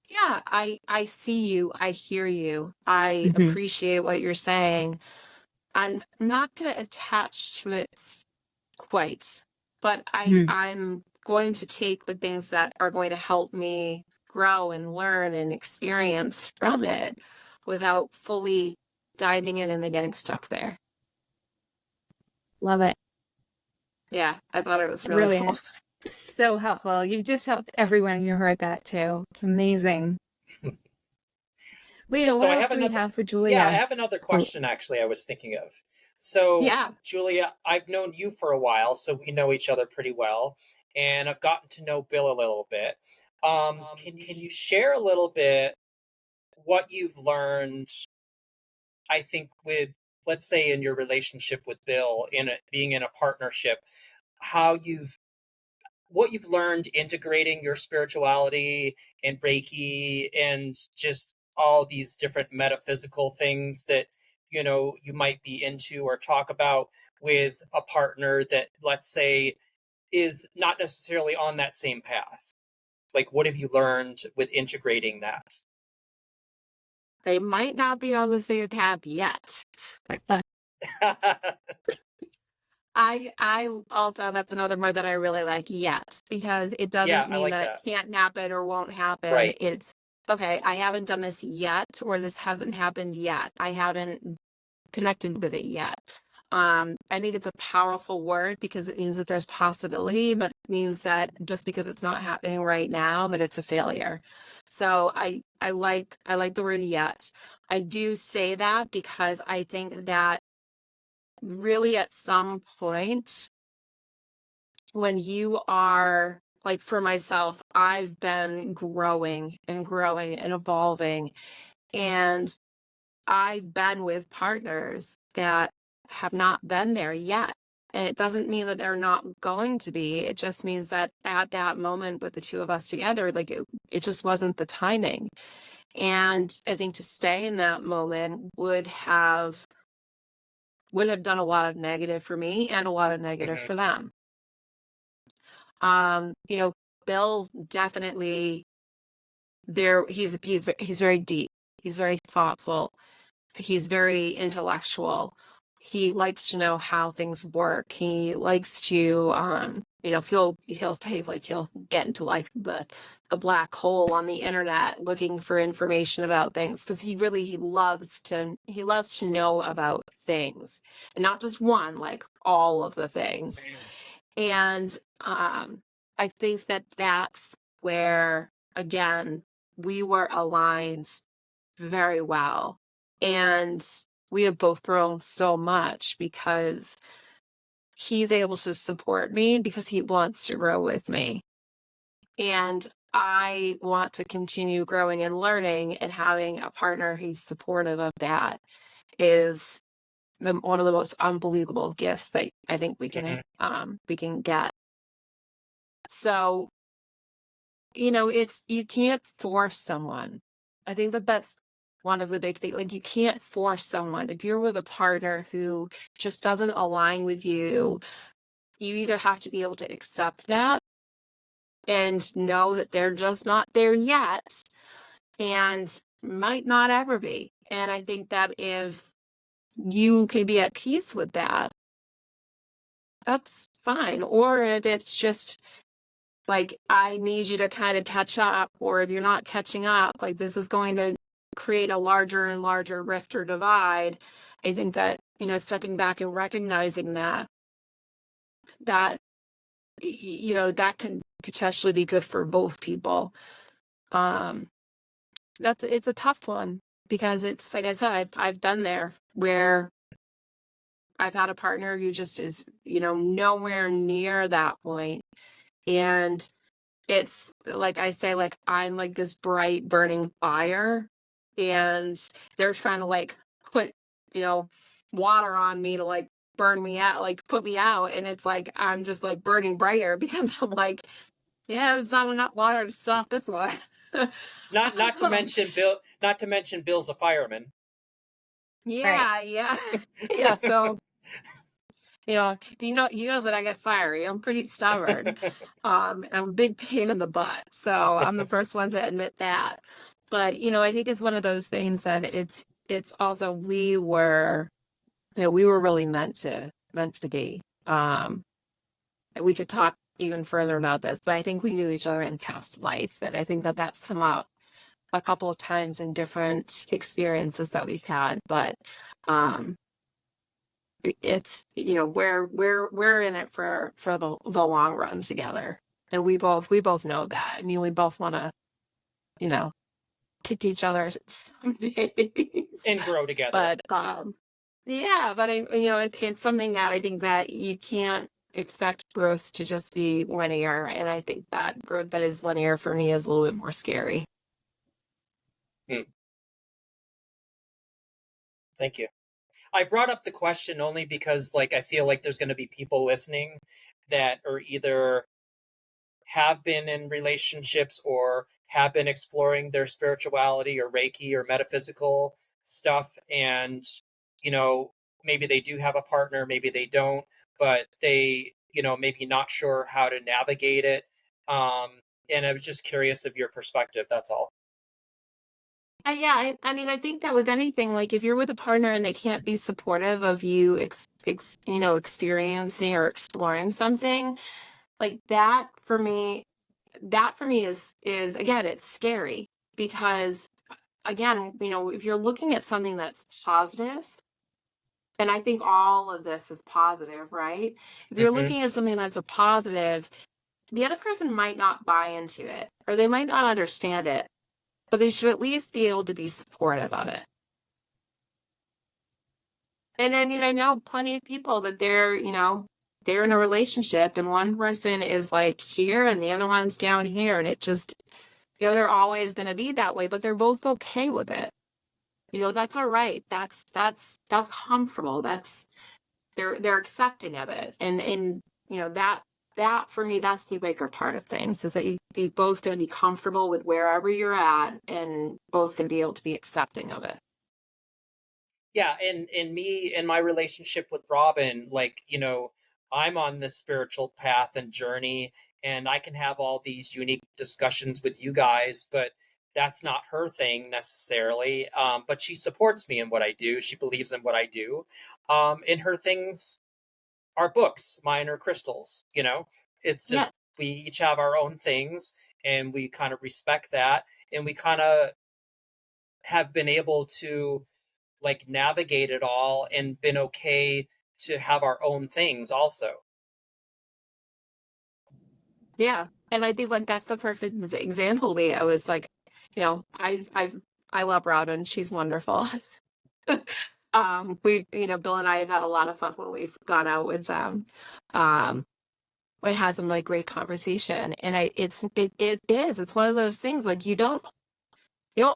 yeah, I see you. I hear you. I appreciate what you're saying. I'm not going to attach to it quite, but I'm going to take the things that are going to help me grow and learn and experience from it without fully diving in and then getting stuck there. Love it. Yeah, I thought it was really cool. So helpful. You've just helped everyone you heard that too. Amazing. Leo, what else do we have for Julia? Yeah, I have another question actually I was thinking of. So, Julia, I've known you for a while, so we know each other pretty well, and I've gotten to know Bill a little bit. Can you share a little bit what you've learned, I think, with, let's say, in your relationship with Bill, being in a partnership, what you've learned integrating your spirituality and Reiki and just all these different metaphysical things that, you might be into or talk about with a partner that, let's say, is not necessarily on that same path? Like, what have you learned with integrating that? They might not be on the same path yet. I also, that's another word that I really like, yet, because it Yeah, doesn't I mean like that that. it can't happen or won't happen. Right. It's okay, I haven't done this yet, or this hasn't happened yet. I haven't connected with it yet. I think it's a powerful word because it means that there's possibility, but it means that just because it's not happening right now, that it's a failure. So I like the word yet. I do say that because I think that really at some point when you are like, for myself, I've been growing and growing and evolving, and I've been with partners that have not been there yet. And it doesn't mean that they're not going to be. It just means that at that moment with the two of us together, like it just wasn't the timing. And I think to stay in that moment would have done a lot of negative for me and a lot of negative Mhm. for them. You know, Bill definitely he's very deep. He's very thoughtful. He's very intellectual. He likes to know how things work. He likes to, you know, he'll say, like, he'll get into like the black hole on the internet looking for information about things, because he loves to know about things, and not just one, like all of the things. And I think that that's where, again, we were aligned very well. And we have both grown so much because he's able to support me because he wants to grow with me. And I want to continue growing and learning, and having a partner who's supportive of that is one of the most unbelievable gifts that I think we can get. So, you know, you can't force someone. I think that that's one of the big things. Like, you can't force someone. If you're with a partner who just doesn't align with you, you either have to be able to accept that and know that they're just not there yet, and might not ever be. And I think that if you can be at peace with that, that's fine. Or if it's just like, I need you to kind of catch up, or if you're not catching up, like, this is going to create a larger and larger rift or divide. I think that, you know, stepping back and recognizing that you know, that can potentially be good for both people. It's a tough one, because it's like I said, I've been there where I've had a partner who just is, you know, nowhere near that point. And it's like I say, like, I'm like this bright burning fire, and they're trying to like put, you know, water on me to like burn me out, like put me out. And it's like I'm just like burning brighter because I'm like, yeah, it's not enough water to stop this one. Not to Um, mention Bill. Not to mention Bill's a fireman. Right. yeah. Yeah. So, he knows that I get fiery. I'm pretty stubborn. I'm a big pain in the butt. So I'm the first one to admit that. But, you know, I think it's one of those things that it's also, we were really meant to be. We could talk even further about this, but I think we knew each other in past life. And I think that that's come out a couple of times in different experiences that we've had. But, it's, you know, we're in it for the long run together, and we both know that. I mean, we both want to, you know, kick each other some days. And grow together. But yeah, but it's something that I think that you can't expect growth to just be linear, and I think that growth that is linear for me is a little bit more scary. Thank you. I brought up the question only because, like, I feel like there's going to be people listening that are either have been in relationships or have been exploring their spirituality or Reiki or metaphysical stuff. And, you know, maybe they do have a partner, maybe they don't, but they maybe not sure how to navigate it. And I was just curious of your perspective. That's all. Yeah, I mean, I think that with anything, like if you're with a partner and they can't be supportive of you, experiencing or exploring something like that for me is again, it's scary because again, if you're looking at something that's positive, and I think all of this is positive, right? If you're Hmm. looking at something that's a positive, the other person might not buy into it or they might not understand it, but they should at least be able to be supportive of it. And I mean, I know plenty of people that they're in a relationship and one person is like here and the other one's down here. And it just, they're always going to be that way, but they're both okay with it. That's all right. That's comfortable. They're accepting of it. And that for me, that's the bigger part of things is that you both going to be comfortable with wherever you're at and both going to be able to be accepting of it. Yeah, and me and my relationship with Robin, like, I'm on this spiritual path and journey, and I can have all these unique discussions with you guys, but that's not her thing necessarily. But she supports me in what I do. She believes in what I do. And her things are books. Mine are crystals. It's Yeah. just we each have our own things, and we kind of respect that, and we kind of have been able to like navigate it all and been okay to have our own things also. Yeah. And I think like that's the perfect example. I was like, I love Robin. She's wonderful. Bill and I have had a lot of fun when we've gone out with them. We had some like great conversation, and it's one of those things like you don't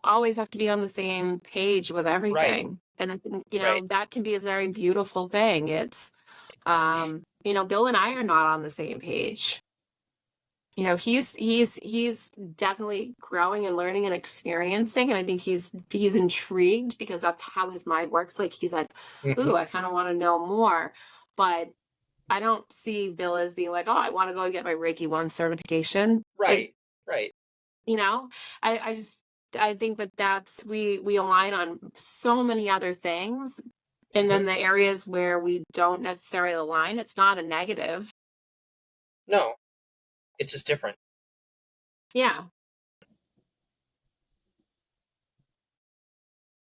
always have to be on the same page with Right, everything, and I think right. that can be a very beautiful thing. It's Bill and I are not on the same page. He's definitely growing and learning and experiencing, and I think he's intrigued because that's how his mind works. Like he's like, Hmm. ooh, I kind of want to know more. But I don't see Bill as being like, oh, I want to go and get my Reiki 1 certification. Like, Right, right. you know, I think that's we align on so many other things. And then Hmm. the areas where we don't necessarily align, it's not a negative. No, it's just different. Yeah.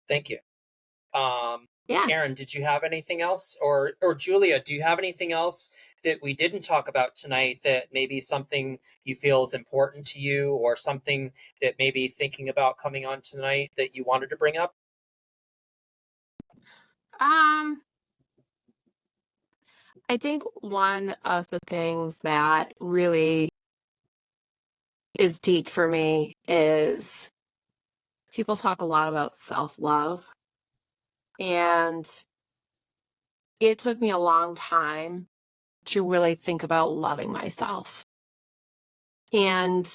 Thank you. Yeah. Aaron, did you have anything else, or Julia, do you have anything else that we didn't talk about tonight that maybe something you feel is important to you, or something that maybe thinking about coming on tonight that you wanted to bring up? Um, I think one of the things that really is deep for me is people talk a lot about self-love. And it took me a long time to really think about loving myself. And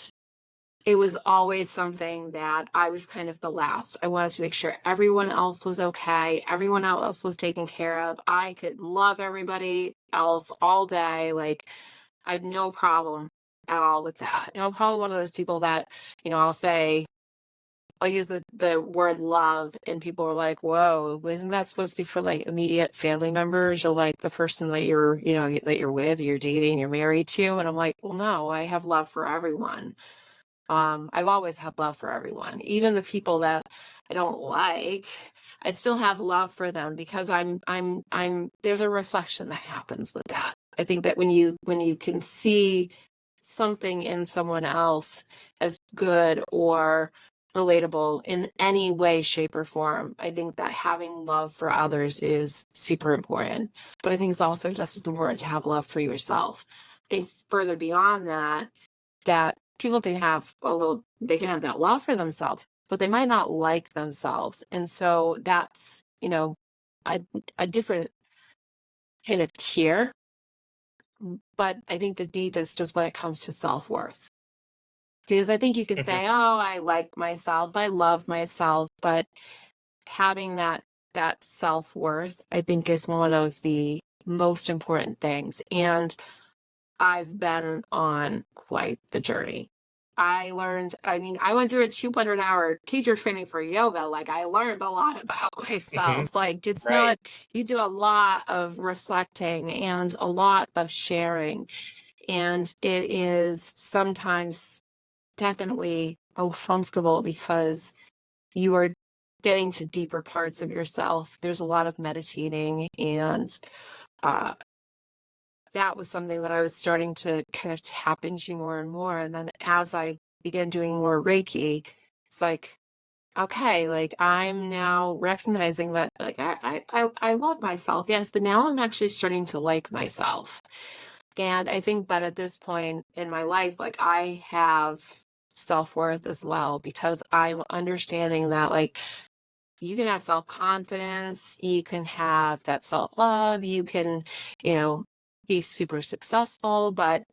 it was always something that I was kind of the last. I wanted to make sure everyone else was okay, everyone else was taken care of. I could love everybody else all day. Like, I have no problem at all with that. I'm probably one of those people that, I'll use the word love, and people are like, whoa, isn't that supposed to be for like immediate family members or like the person that that you're with, you're dating, you're married to? And I'm like, well, no, I have love for everyone. I've always had love for everyone, even the people that I don't like. I still have love for them because there's a reflection that happens with that. I think that when you can see something in someone else as good or relatable in any way, shape, or form, I think that having love for others is super important. But I think it's also just as important to have love for yourself. I think further beyond that people they can have that love for themselves, but they might not like themselves. And so that's, a, a different kind of tier. But I think the deepest is when it comes to self-worth. Because I think you could Hmm. say, oh, I like myself, I love myself, but having that self-worth, I think is one of the most important things. And I've been on quite the journey. I went through a 200-hour teacher training for yoga. Like, I learned a lot about myself. Like, it's Right. not, you do a lot of reflecting and a lot of sharing. And it is sometimes definitely uncomfortable because you are getting to deeper parts of yourself. There's a lot of meditating, and that was something that I was starting to kind of tap into more and more. And then as I began doing more Reiki, it's like, okay, like I'm now recognizing that like I love myself. Yes, but now I'm actually starting to like myself. And I think that at this point in my life, like I have self-worth as well, because I'm understanding that like you can have self-confidence, you can have that self-love, you can, be super successful, but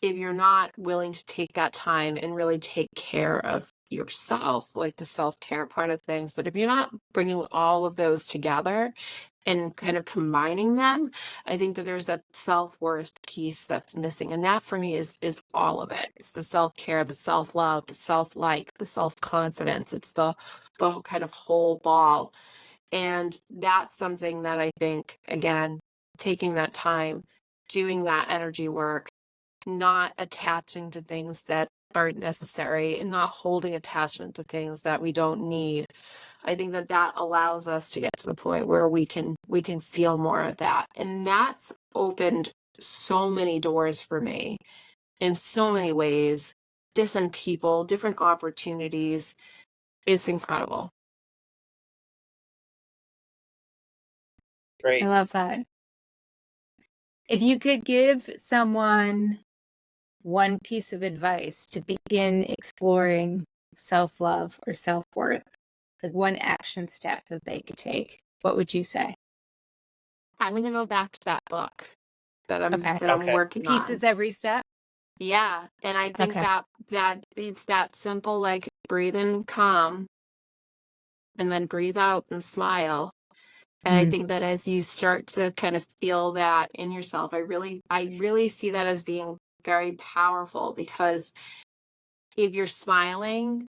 if you're not willing to take that time and really take care of yourself, like the self-care part of things, but if you're not bringing all of those together and kind of combining them, I think that there's that self-worth piece that's missing. And that for me is all of it. It's the self-care, the self-love, the self-like, the self-confidence. It's the kind of whole ball. And that's something that I think, again, taking that time, doing that energy work, not attaching to things that aren't necessary and not holding attachment to things that we don't need. I think that that allows us to get to the point where we can feel more of that. And that's opened so many doors for me in so many ways, different people, different opportunities. It's incredible. Great. I love that. If you could give someone one piece of advice to begin exploring self-love or self-worth, like one action step that they could take, what would you say? I'm going to go back to that book that I'm Okay. working on. Pieces every step? Yeah. And I think Okay. that it's that simple, like breathe in calm and then breathe out and smile. And I think that as you start to kind of feel that in yourself, I really see that as being very powerful, because if you're smiling,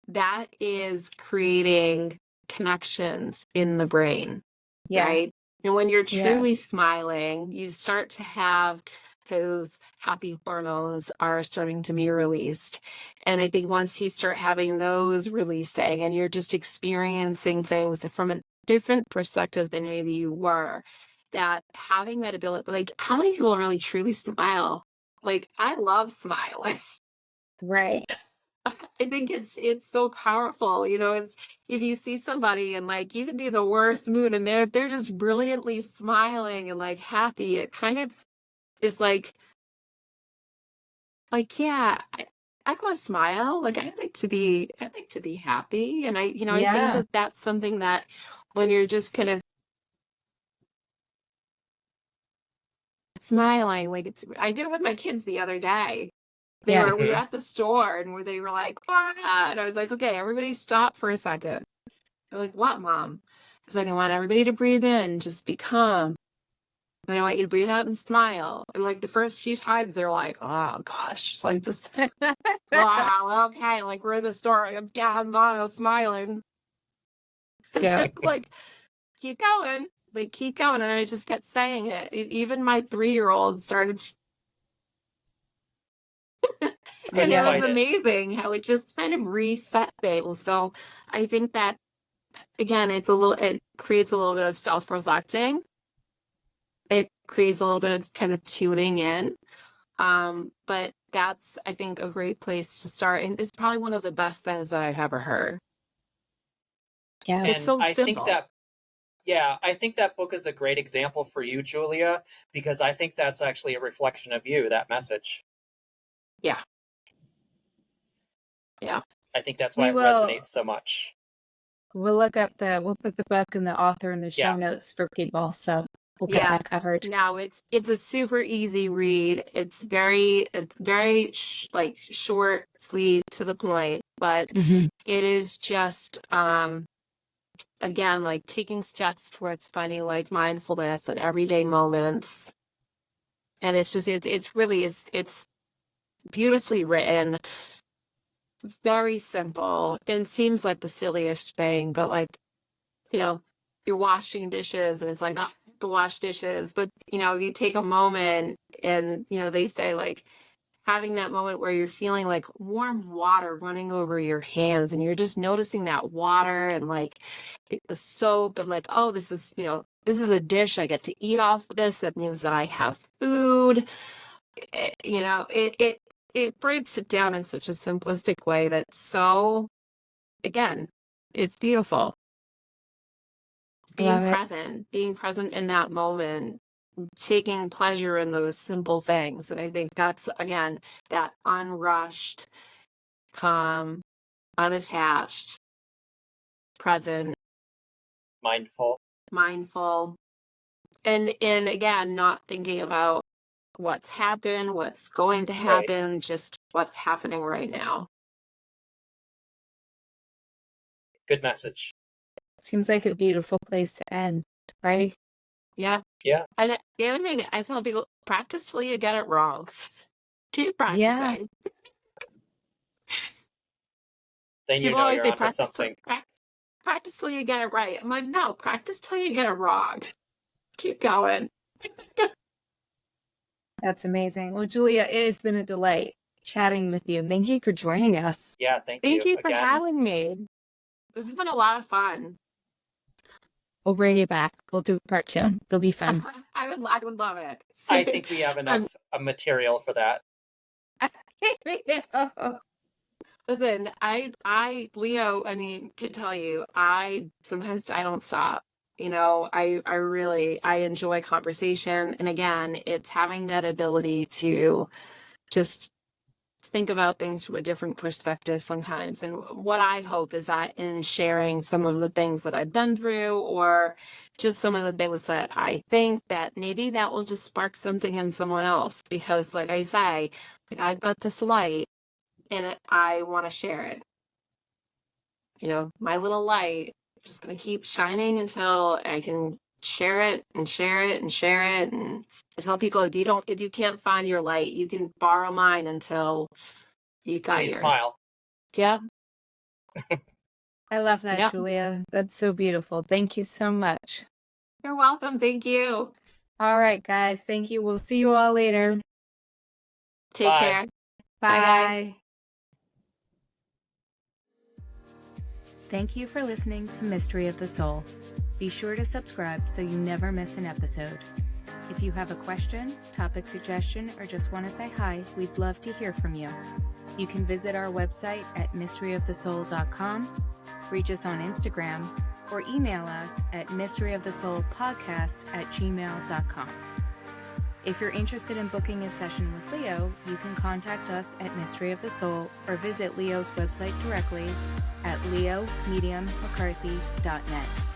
that is creating connections in the brain, Yeah. right? And when you're Yeah. truly smiling, you start to have those happy hormones are starting to be released. And I think once you start having those releasing and you're just experiencing things from a different perspective than maybe you were, that having that ability, like how many people really truly smile? Like I love smiling. Right. I think it's so powerful. It's if you see somebody and like you can be the worst mood and they're just brilliantly smiling and like happy, it kind of is like yeah, I want to smile. Like I like to be happy. And I think Yeah. that that's something that when you're just kind of smiling, like I did it with my kids the other day. We were at the store and they were like, ah, and I was like, okay, everybody stop for a second. They're like, what, Mom? It's like, I want everybody to breathe in, just be calm. And I want you to breathe out and smile. And like the first few times, they're like, oh gosh, it's like this. Wow, okay, like we're in the store. I'm smiling. Yeah. Like, keep going. Like, keep going. And I just kept saying it. Even my 3-year-old started. And it was amazing how it just kind of reset things. So I think that, again, it creates a little bit of self-reflecting. It creates a little bit of kind of tuning in. But that's, I think, a great place to start. And it's probably one of the best things that I've ever heard. Yeah. It's so I simple. I think that book is a great example for you, Julia, because I think that's actually a reflection of you, that message. Yeah. Yeah. I think that's why it resonates so much. We'll put the book and the author in the show notes for people. So we'll get that covered. No, it's a super easy read. It's very like short, sweet, to the point, but it is just, again, like taking steps towards finding like mindfulness and everyday moments And it's just, it's really, it's beautifully written, very simple, and seems like the silliest thing, but like, you know, you're washing dishes and it's like, oh, to wash dishes. But, you know, you take a moment and, you know, they say like having that moment where you're feeling like warm water running over your hands and you're just noticing that water and like the soap and like, oh, this is, you know, this is a dish. I get to eat off of this. That means that I have food. You know, it breaks it down in such a simplistic way that's so, again, it's beautiful. Being present in that moment, taking pleasure in those simple things. And I think that's, again, that unrushed, calm, unattached, present, Mindful. and again, not thinking about what's happened, what's going to happen, just what's happening right now. Good message. Seems like a beautiful place to end, right? Yeah. Yeah. And the other thing I tell people, practice till you get it wrong. Keep practicing. Yeah. Then you People know always you're say onto something. practice till you get it right. I'm like, no, practice till you get it wrong. Keep going. That's amazing. Well, Julia, it has been a delight chatting with you. Thank you for joining us. Yeah, thank Thank you for again. having me. This has been a lot of fun. We'll bring you back. We'll do part 2. It'll be fun. I would love it. I think we have enough material for that. Listen, Leo, I mean, to tell you, sometimes I don't stop. You know, I really enjoy conversation. And again, it's having that ability to just think about things from a different perspective sometimes. And what I hope is that in sharing some of the things that I've done through, or just some of the things that I think, that maybe that will just spark something in someone else. Because like I say, like I've got this light and I want to share it. You know, my little light, just going to keep shining until I can share it and share it and share it. And I tell people, if you can't find your light, you can borrow mine until you got yours. Smile. Yeah. I love that, Julia. That's so beautiful. Thank you so much. You're welcome. Thank you. All right, guys. Thank you. We'll see you all later. Take care. Bye. Thank you for listening to Mystery of the Soul. Be sure to subscribe so you never miss an episode. If you have a question, topic suggestion, or just want to say hi, we'd love to hear from you. You can visit our website at mysteryofthesoul.com, reach us on Instagram, or email us at mysteryofthesoulpodcast@gmail.com. If you're interested in booking a session with Leo, you can contact us at Mystery of the Soul or visit Leo's website directly at leomediummccarthy.net.